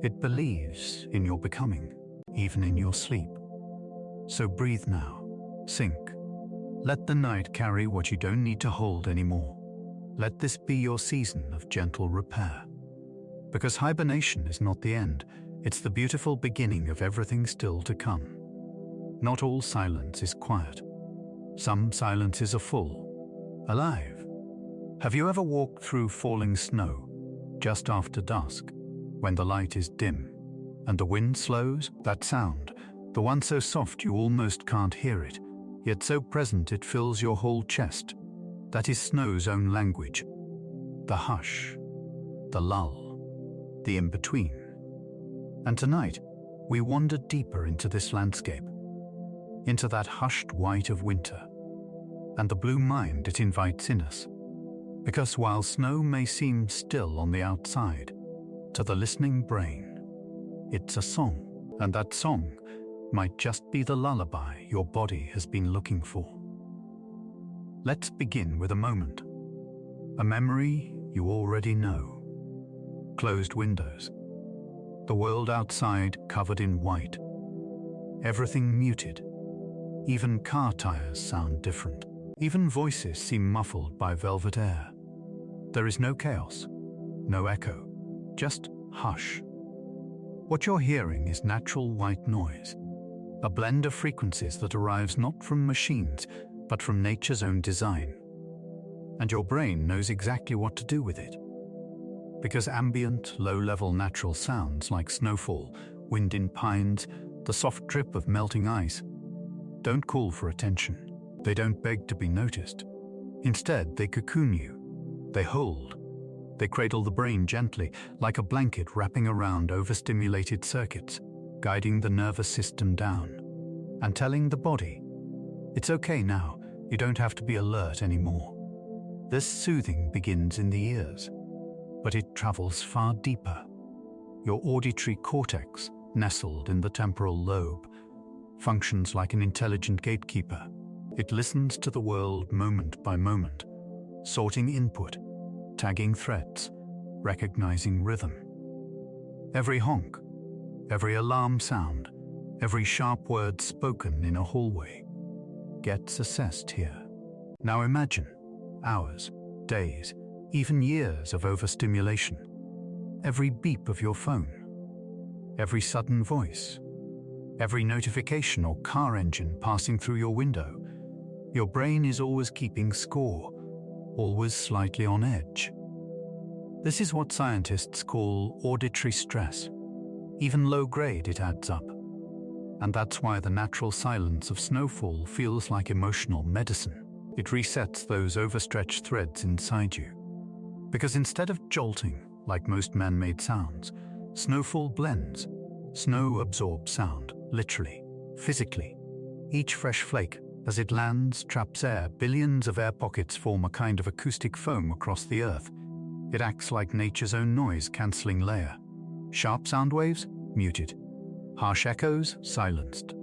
It believes in your becoming, even in your sleep. So breathe now. Sink. Let the night carry what you don't need to hold anymore. Let this be your season of gentle repair. Because hibernation is not the end, it's the beautiful beginning of everything still to come. Not all silence is quiet. Some silences are full, alive. Have you ever walked through falling snow, just after dusk, when the light is dim, and the wind slows? That sound, the one so soft you almost can't hear it, yet so present it fills your whole chest. That is snow's own language. The hush, the lull, the in-between. And tonight, we wander deeper into this landscape, into that hushed white of winter, and the blue mind it invites in us. Because while snow may seem still on the outside, to the listening brain, it's a song, and that song might just be the lullaby your body has been looking for. Let's begin with a moment, a memory you already know. Closed windows, the world outside covered in white, everything muted. Even car tires sound different. Even voices seem muffled by velvet air. There is no chaos, no echo, just hush. What you're hearing is natural white noise, a blend of frequencies that arrives not from machines, but from nature's own design. And your brain knows exactly what to do with it. Because ambient, low-level natural sounds like snowfall, wind in pines, the soft drip of melting ice, don't call for attention. They don't beg to be noticed. Instead, they cocoon you. They hold. They cradle the brain gently, like a blanket wrapping around overstimulated circuits, guiding the nervous system down, and telling the body, it's okay now, you don't have to be alert anymore. This soothing begins in the ears, but it travels far deeper. Your auditory cortex, nestled in the temporal lobe, functions like an intelligent gatekeeper. It listens to the world moment by moment, sorting input, tagging threats, recognizing rhythm. Every honk, every alarm sound, every sharp word spoken in a hallway gets assessed here. Now imagine hours, days, even years of overstimulation. Every beep of your phone, every sudden voice, every notification or car engine passing through your window. Your brain is always keeping score, always slightly on edge. This is what scientists call auditory stress. Even low grade, it adds up. And that's why the natural silence of snowfall feels like emotional medicine. It resets those overstretched threads inside you. Because instead of jolting, like most man-made sounds, snowfall blends. Snow absorbs sound, literally, physically. Each fresh flake, as it lands, traps air. Billions of air pockets form a kind of acoustic foam across the earth. It acts like nature's own noise-cancelling layer. Sharp sound waves? Muted. Harsh echoes? Silenced.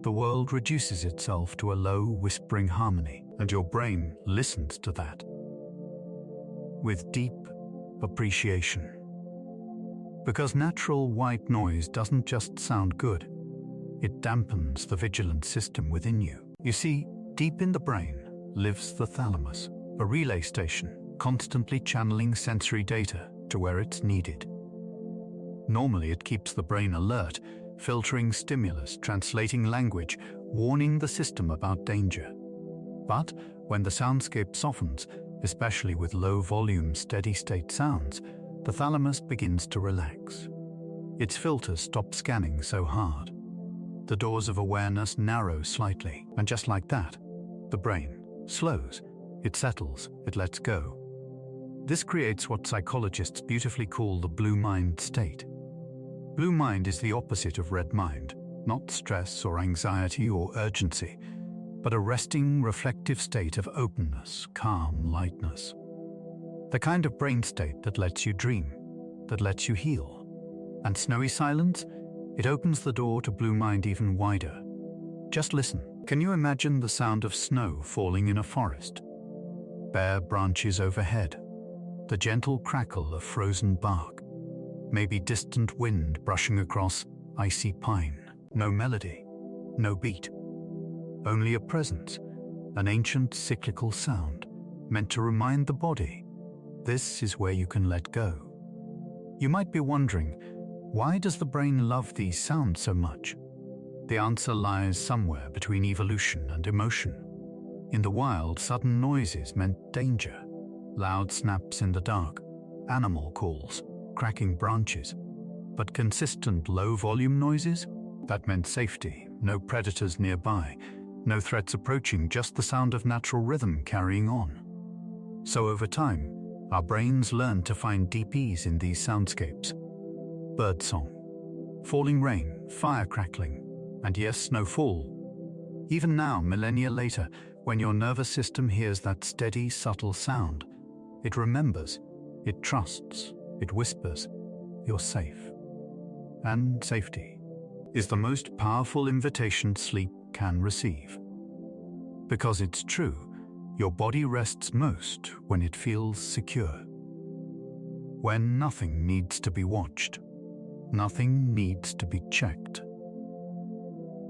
The world reduces itself to a low, whispering harmony, and your brain listens to that with deep appreciation. Because natural white noise doesn't just sound good, it dampens the vigilant system within you. You see, deep in the brain lives the thalamus, a relay station constantly channeling sensory data to where it's needed. Normally it keeps the brain alert, filtering stimulus, translating language, warning the system about danger. But when the soundscape softens, especially with low-volume, steady-state sounds, the thalamus begins to relax. Its filters stop scanning so hard. The doors of awareness narrow slightly, and just like that, the brain slows, it settles, it lets go. This creates what psychologists beautifully call the blue mind state. Blue mind is the opposite of red mind, not stress or anxiety or urgency, but a resting, reflective state of openness, calm, lightness. The kind of brain state that lets you dream, that lets you heal. And snowy silence, it opens the door to blue mind even wider. Just listen. Can you imagine the sound of snow falling in a forest? Bare branches overhead, the gentle crackle of frozen bark, maybe distant wind brushing across icy pine. No melody, no beat, only a presence, an ancient cyclical sound meant to remind the body this is where you can let go. You might be wondering, why does the brain love these sounds so much? The answer lies somewhere between evolution and emotion. In the wild, sudden noises meant danger. Loud snaps in the dark, animal calls, cracking branches. But consistent low-volume noises? That meant safety, no predators nearby, no threats approaching, just the sound of natural rhythm carrying on. So over time, our brains learn to find deep ease in these soundscapes. Birdsong, falling rain, fire crackling, and yes, snowfall. Even now, millennia later, when your nervous system hears that steady, subtle sound, it remembers, it trusts, it whispers, you're safe. And safety is the most powerful invitation sleep can receive. Because it's true, your body rests most when it feels secure. When nothing needs to be watched, nothing needs to be checked.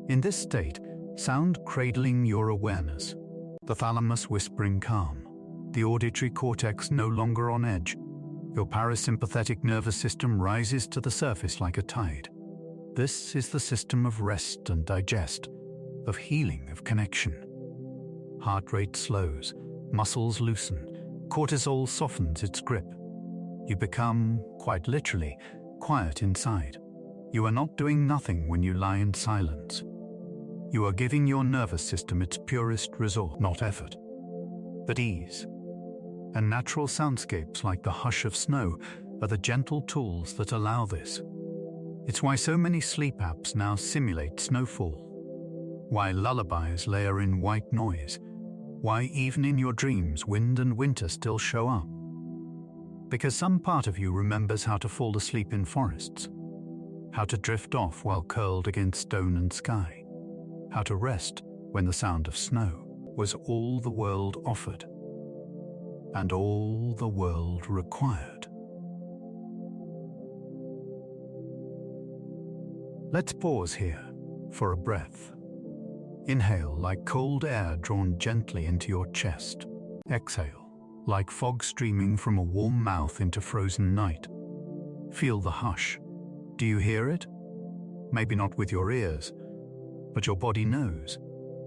In this state, sound cradling your awareness, the thalamus whispering calm, the auditory cortex no longer on edge, your parasympathetic nervous system rises to the surface like a tide. This is the system of rest and digest, of healing, of connection. Heart rate slows, muscles loosen, cortisol softens its grip. You become, quite literally, quiet inside. You are not doing nothing when you lie in silence. You are giving your nervous system its purest resource, not effort, but ease. And natural soundscapes like the hush of snow are the gentle tools that allow this. It's why so many sleep apps now simulate snowfall, why lullabies layer in white noise, why even in your dreams wind and winter still show up. Because some part of you remembers how to fall asleep in forests, how to drift off while curled against stone and sky, how to rest when the sound of snow was all the world offered and all the world required. Let's pause here for a breath. Inhale like cold air drawn gently into your chest. Exhale like fog streaming from a warm mouth into frozen night. Feel the hush. Do you hear it? Maybe not with your ears, but your body knows.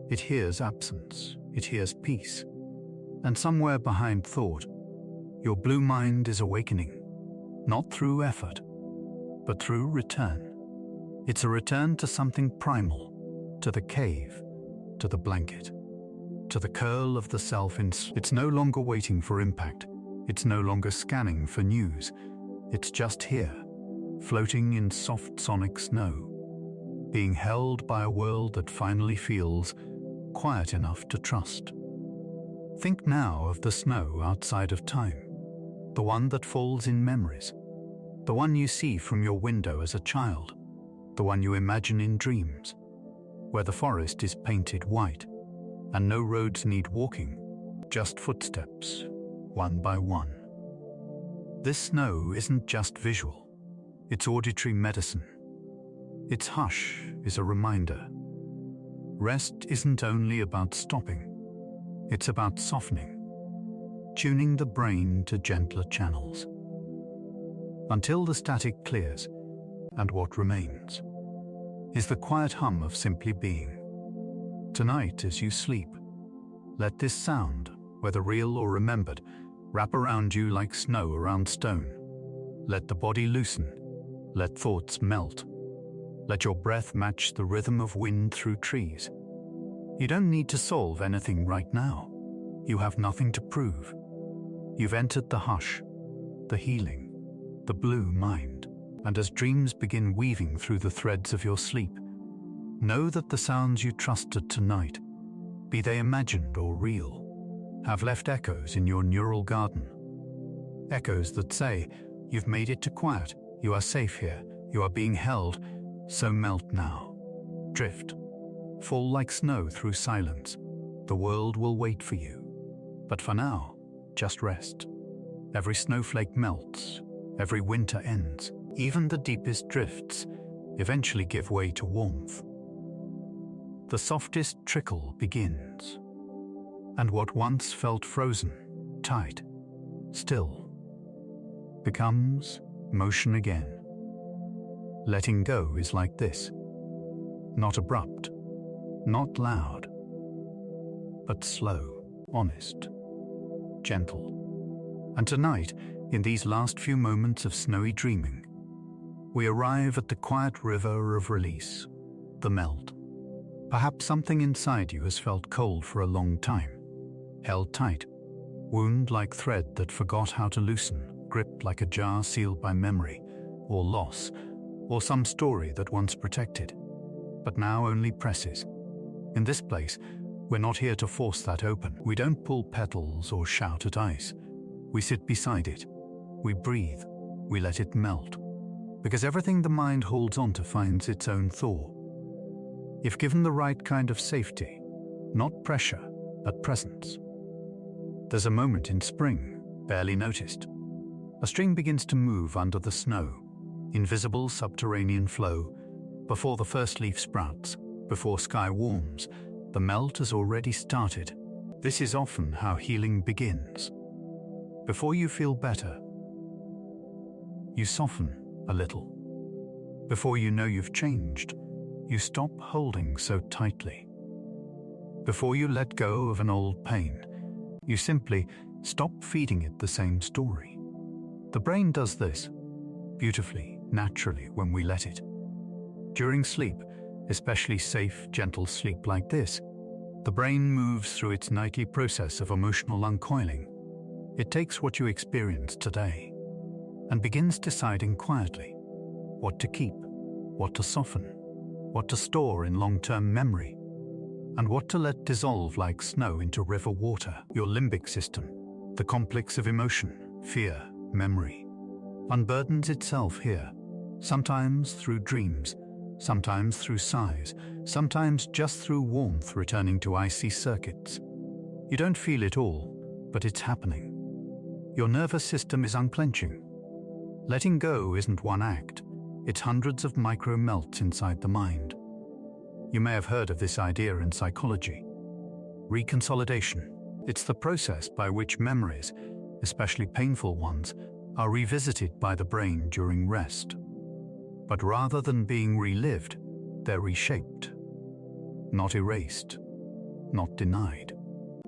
It hears absence, it hears peace. And somewhere behind thought, your blue mind is awakening, not through effort, but through return. It's a return to something primal, to the cave, to the blanket, to the curl of the self. It's no longer waiting for impact. It's no longer scanning for news. It's just here, floating in soft sonic snow, being held by a world that finally feels quiet enough to trust. Think now of the snow outside of time, the one that falls in memories, the one you see from your window as a child, the one you imagine in dreams, where the forest is painted white and no roads need walking, just footsteps, one by one. This snow isn't just visual, it's auditory medicine. Its hush is a reminder. Rest isn't only about stopping, it's about softening, tuning the brain to gentler channels. Until the static clears, and what remains is the quiet hum of simply being. Tonight, as you sleep, let this sound, whether real or remembered, wrap around you like snow around stone. Let the body loosen, let thoughts melt. Let your breath match the rhythm of wind through trees. You don't need to solve anything right now. You have nothing to prove. You've entered the hush, the healing, the blue mind. And as dreams begin weaving through the threads of your sleep, know that the sounds you trusted tonight, be they imagined or real, have left echoes in your neural garden. Echoes that say, you've made it to quiet, you are safe here, you are being held, so melt now. Drift. Fall like snow through silence. The world will wait for you. But for now, just rest. Every snowflake melts, every winter ends. Even the deepest drifts eventually give way to warmth. the softest trickle begins. And what once felt frozen, tight, still, becomes motion again. Letting go is like this. Not abrupt, not loud, but slow, honest, gentle. And tonight, in these last few moments of snowy dreaming, we arrive at the quiet river of release, the melt. Perhaps something inside you has felt cold for a long time, held tight, wound like thread that forgot how to loosen, gripped like a jar sealed by memory, or loss, or some story that once protected, but now only presses. In this place, we're not here to force that open. We don't pull petals or shout at ice. We sit beside it. We breathe. We let it melt. Because everything the mind holds on to finds its own thaw. If given the right kind of safety, not pressure, but presence. There's a moment in spring, barely noticed. A string begins to move under the snow, invisible subterranean flow. Before the first leaf sprouts, before sky warms, the melt has already started. This is often how healing begins. Before you feel better, you soften a little. Before you know you've changed, you stop holding so tightly. Before you let go of an old pain, you simply stop feeding it the same story. The brain does this beautifully, naturally, when we let it. During sleep, especially safe, gentle sleep like this, the brain moves through its nightly process of emotional uncoiling. It takes what you experienced today and begins deciding quietly what to keep, what to soften, what to store in long-term memory, and what to let dissolve like snow into river water. Your limbic system, the complex of emotion, fear, memory, unburdens itself here, sometimes through dreams, sometimes through sighs, sometimes just through warmth returning to icy circuits. You don't feel it all, but it's happening. Your nervous system is unclenching. Letting go isn't one act, it's hundreds of micro melts inside the mind. You may have heard of this idea in psychology. Reconsolidation. It's the process by which memories, especially painful ones, are revisited by the brain during rest. But rather than being relived, they're reshaped. Not erased, not denied,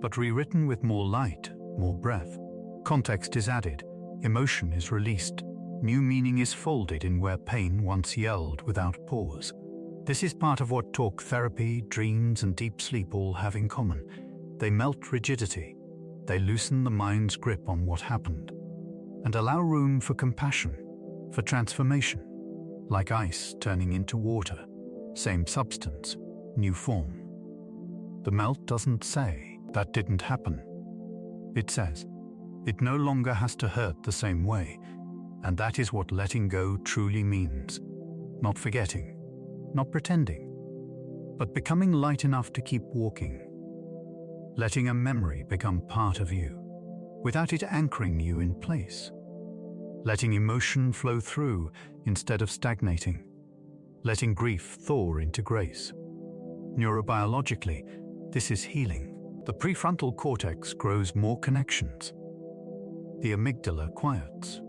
but rewritten with more light, more breath. Context is added, emotion is released, new meaning is folded in where pain once yelled without pause. This is part of what talk therapy, dreams, and deep sleep all have in common. They melt rigidity. They loosen the mind's grip on what happened and allow room for compassion, for transformation, like ice turning into water, same substance, new form. The melt doesn't say, "That didn't happen." It says, "It no longer has to hurt the same way," and that is what letting go truly means. Not forgetting, not pretending, but becoming light enough to keep walking. Letting a memory become part of you, without it anchoring you in place. Letting emotion flow through instead of stagnating. Letting grief thaw into grace. Neurobiologically, this is healing. The prefrontal cortex grows more connections. The amygdala quiets.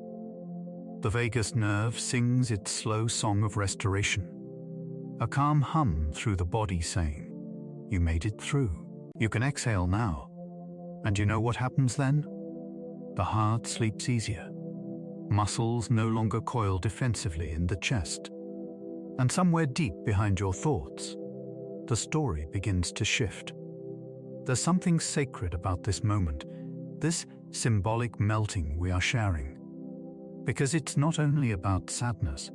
The vagus nerve sings its slow song of restoration. A calm hum through the body saying, "You made it through. You can exhale now." And you know what happens then? The heart sleeps easier. Muscles no longer coil defensively in the chest. And somewhere deep behind your thoughts, the story begins to shift. There's something sacred about this moment, this symbolic melting we are sharing. Because it's not only about sadness,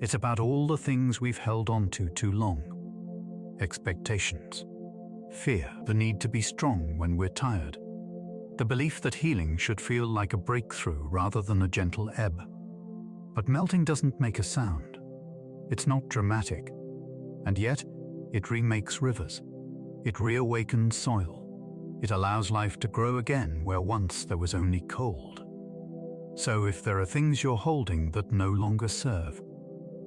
it's about all the things we've held on to too long. Expectations, fear, the need to be strong when we're tired, the belief that healing should feel like a breakthrough rather than a gentle ebb. But melting doesn't make a sound. It's not dramatic. And yet, it remakes rivers. It reawakens soil. It allows life to grow again where once there was only cold. So if there are things you're holding that no longer serve,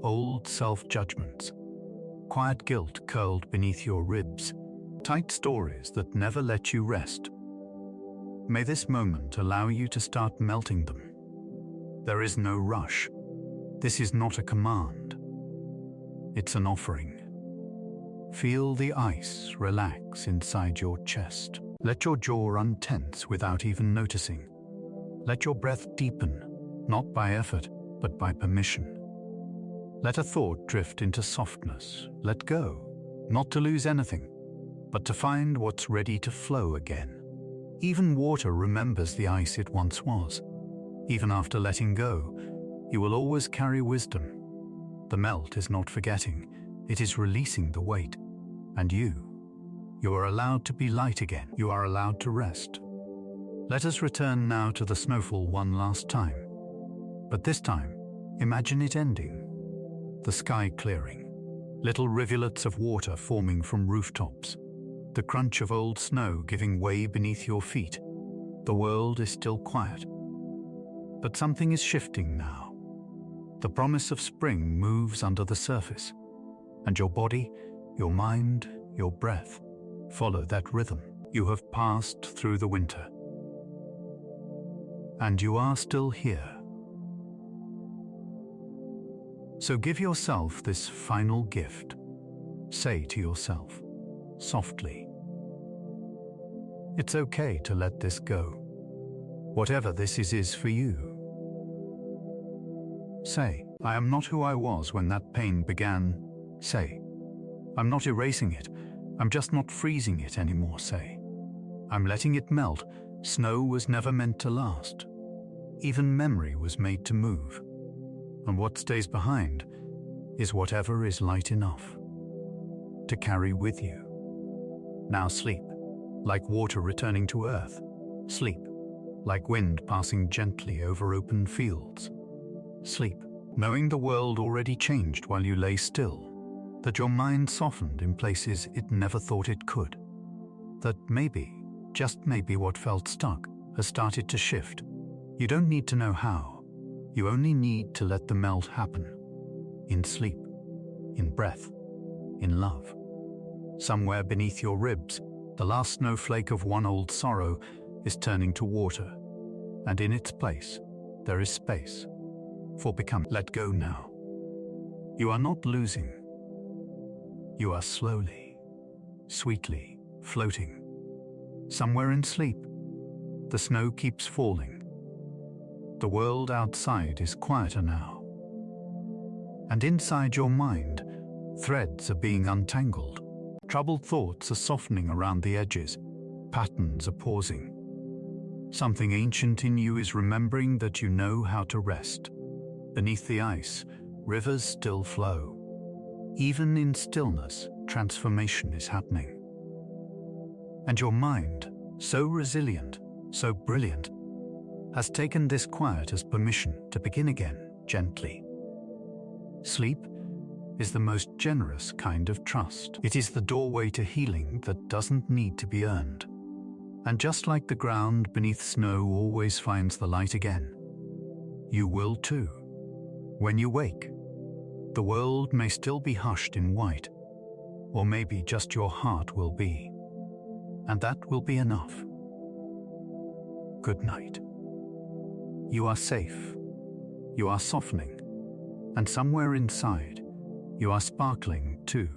old self-judgments, quiet guilt curled beneath your ribs, tight stories that never let you rest. May this moment allow you to start melting them. There is no rush. This is not a command. It's an offering. Feel the ice relax inside your chest. Let your jaw untense without even noticing. Let your breath deepen, not by effort, but by permission. Let a thought drift into softness. Let go, not to lose anything, but to find what's ready to flow again. Even water remembers the ice it once was. Even after letting go, you will always carry wisdom. The melt is not forgetting, it is releasing the weight. And you are allowed to be light again. You are allowed to rest. Let us return now to the snowfall one last time. But this time, imagine it ending. The sky clearing. Little rivulets of water forming from rooftops. The crunch of old snow giving way beneath your feet. The world is still quiet. But something is shifting now. The promise of spring moves under the surface. And your body, your mind, your breath follow that rhythm. You have passed through the winter. And you are still here. So give yourself this final gift. Say to yourself, softly, it's okay to let this go. Whatever this is for you. Say, I am not who I was when that pain began. Say, I'm not erasing it. I'm just not freezing it anymore. Say, I'm letting it melt. Snow was never meant to last. Even memory was made to move. And what stays behind is whatever is light enough to carry with you. Now sleep, like water returning to earth. Sleep, like wind passing gently over open fields. Sleep, knowing the world already changed while you lay still, that your mind softened in places it never thought it could, that maybe, just maybe what felt stuck has started to shift. You don't need to know how. You only need to let the melt happen. In sleep, in breath, in love. Somewhere beneath your ribs, the last snowflake of one old sorrow is turning to water, and in its place, there is space for becoming. Let go now. You are not losing. You are slowly, sweetly floating. Somewhere in sleep, the snow keeps falling. The world outside is quieter now. And inside your mind, threads are being untangled. Troubled thoughts are softening around the edges. Patterns are pausing. Something ancient in you is remembering that you know how to rest. Beneath the ice, rivers still flow. Even in stillness, transformation is happening. And your mind, so resilient, so brilliant, has taken this quiet as permission to begin again, gently. Sleep is the most generous kind of trust. It is the doorway to healing that doesn't need to be earned. And just like the ground beneath snow always finds the light again, you will too. When you wake, the world may still be hushed in white, or maybe just your heart will be, and that will be enough. Good night. You are safe. You are softening, and somewhere inside, you are sparkling too.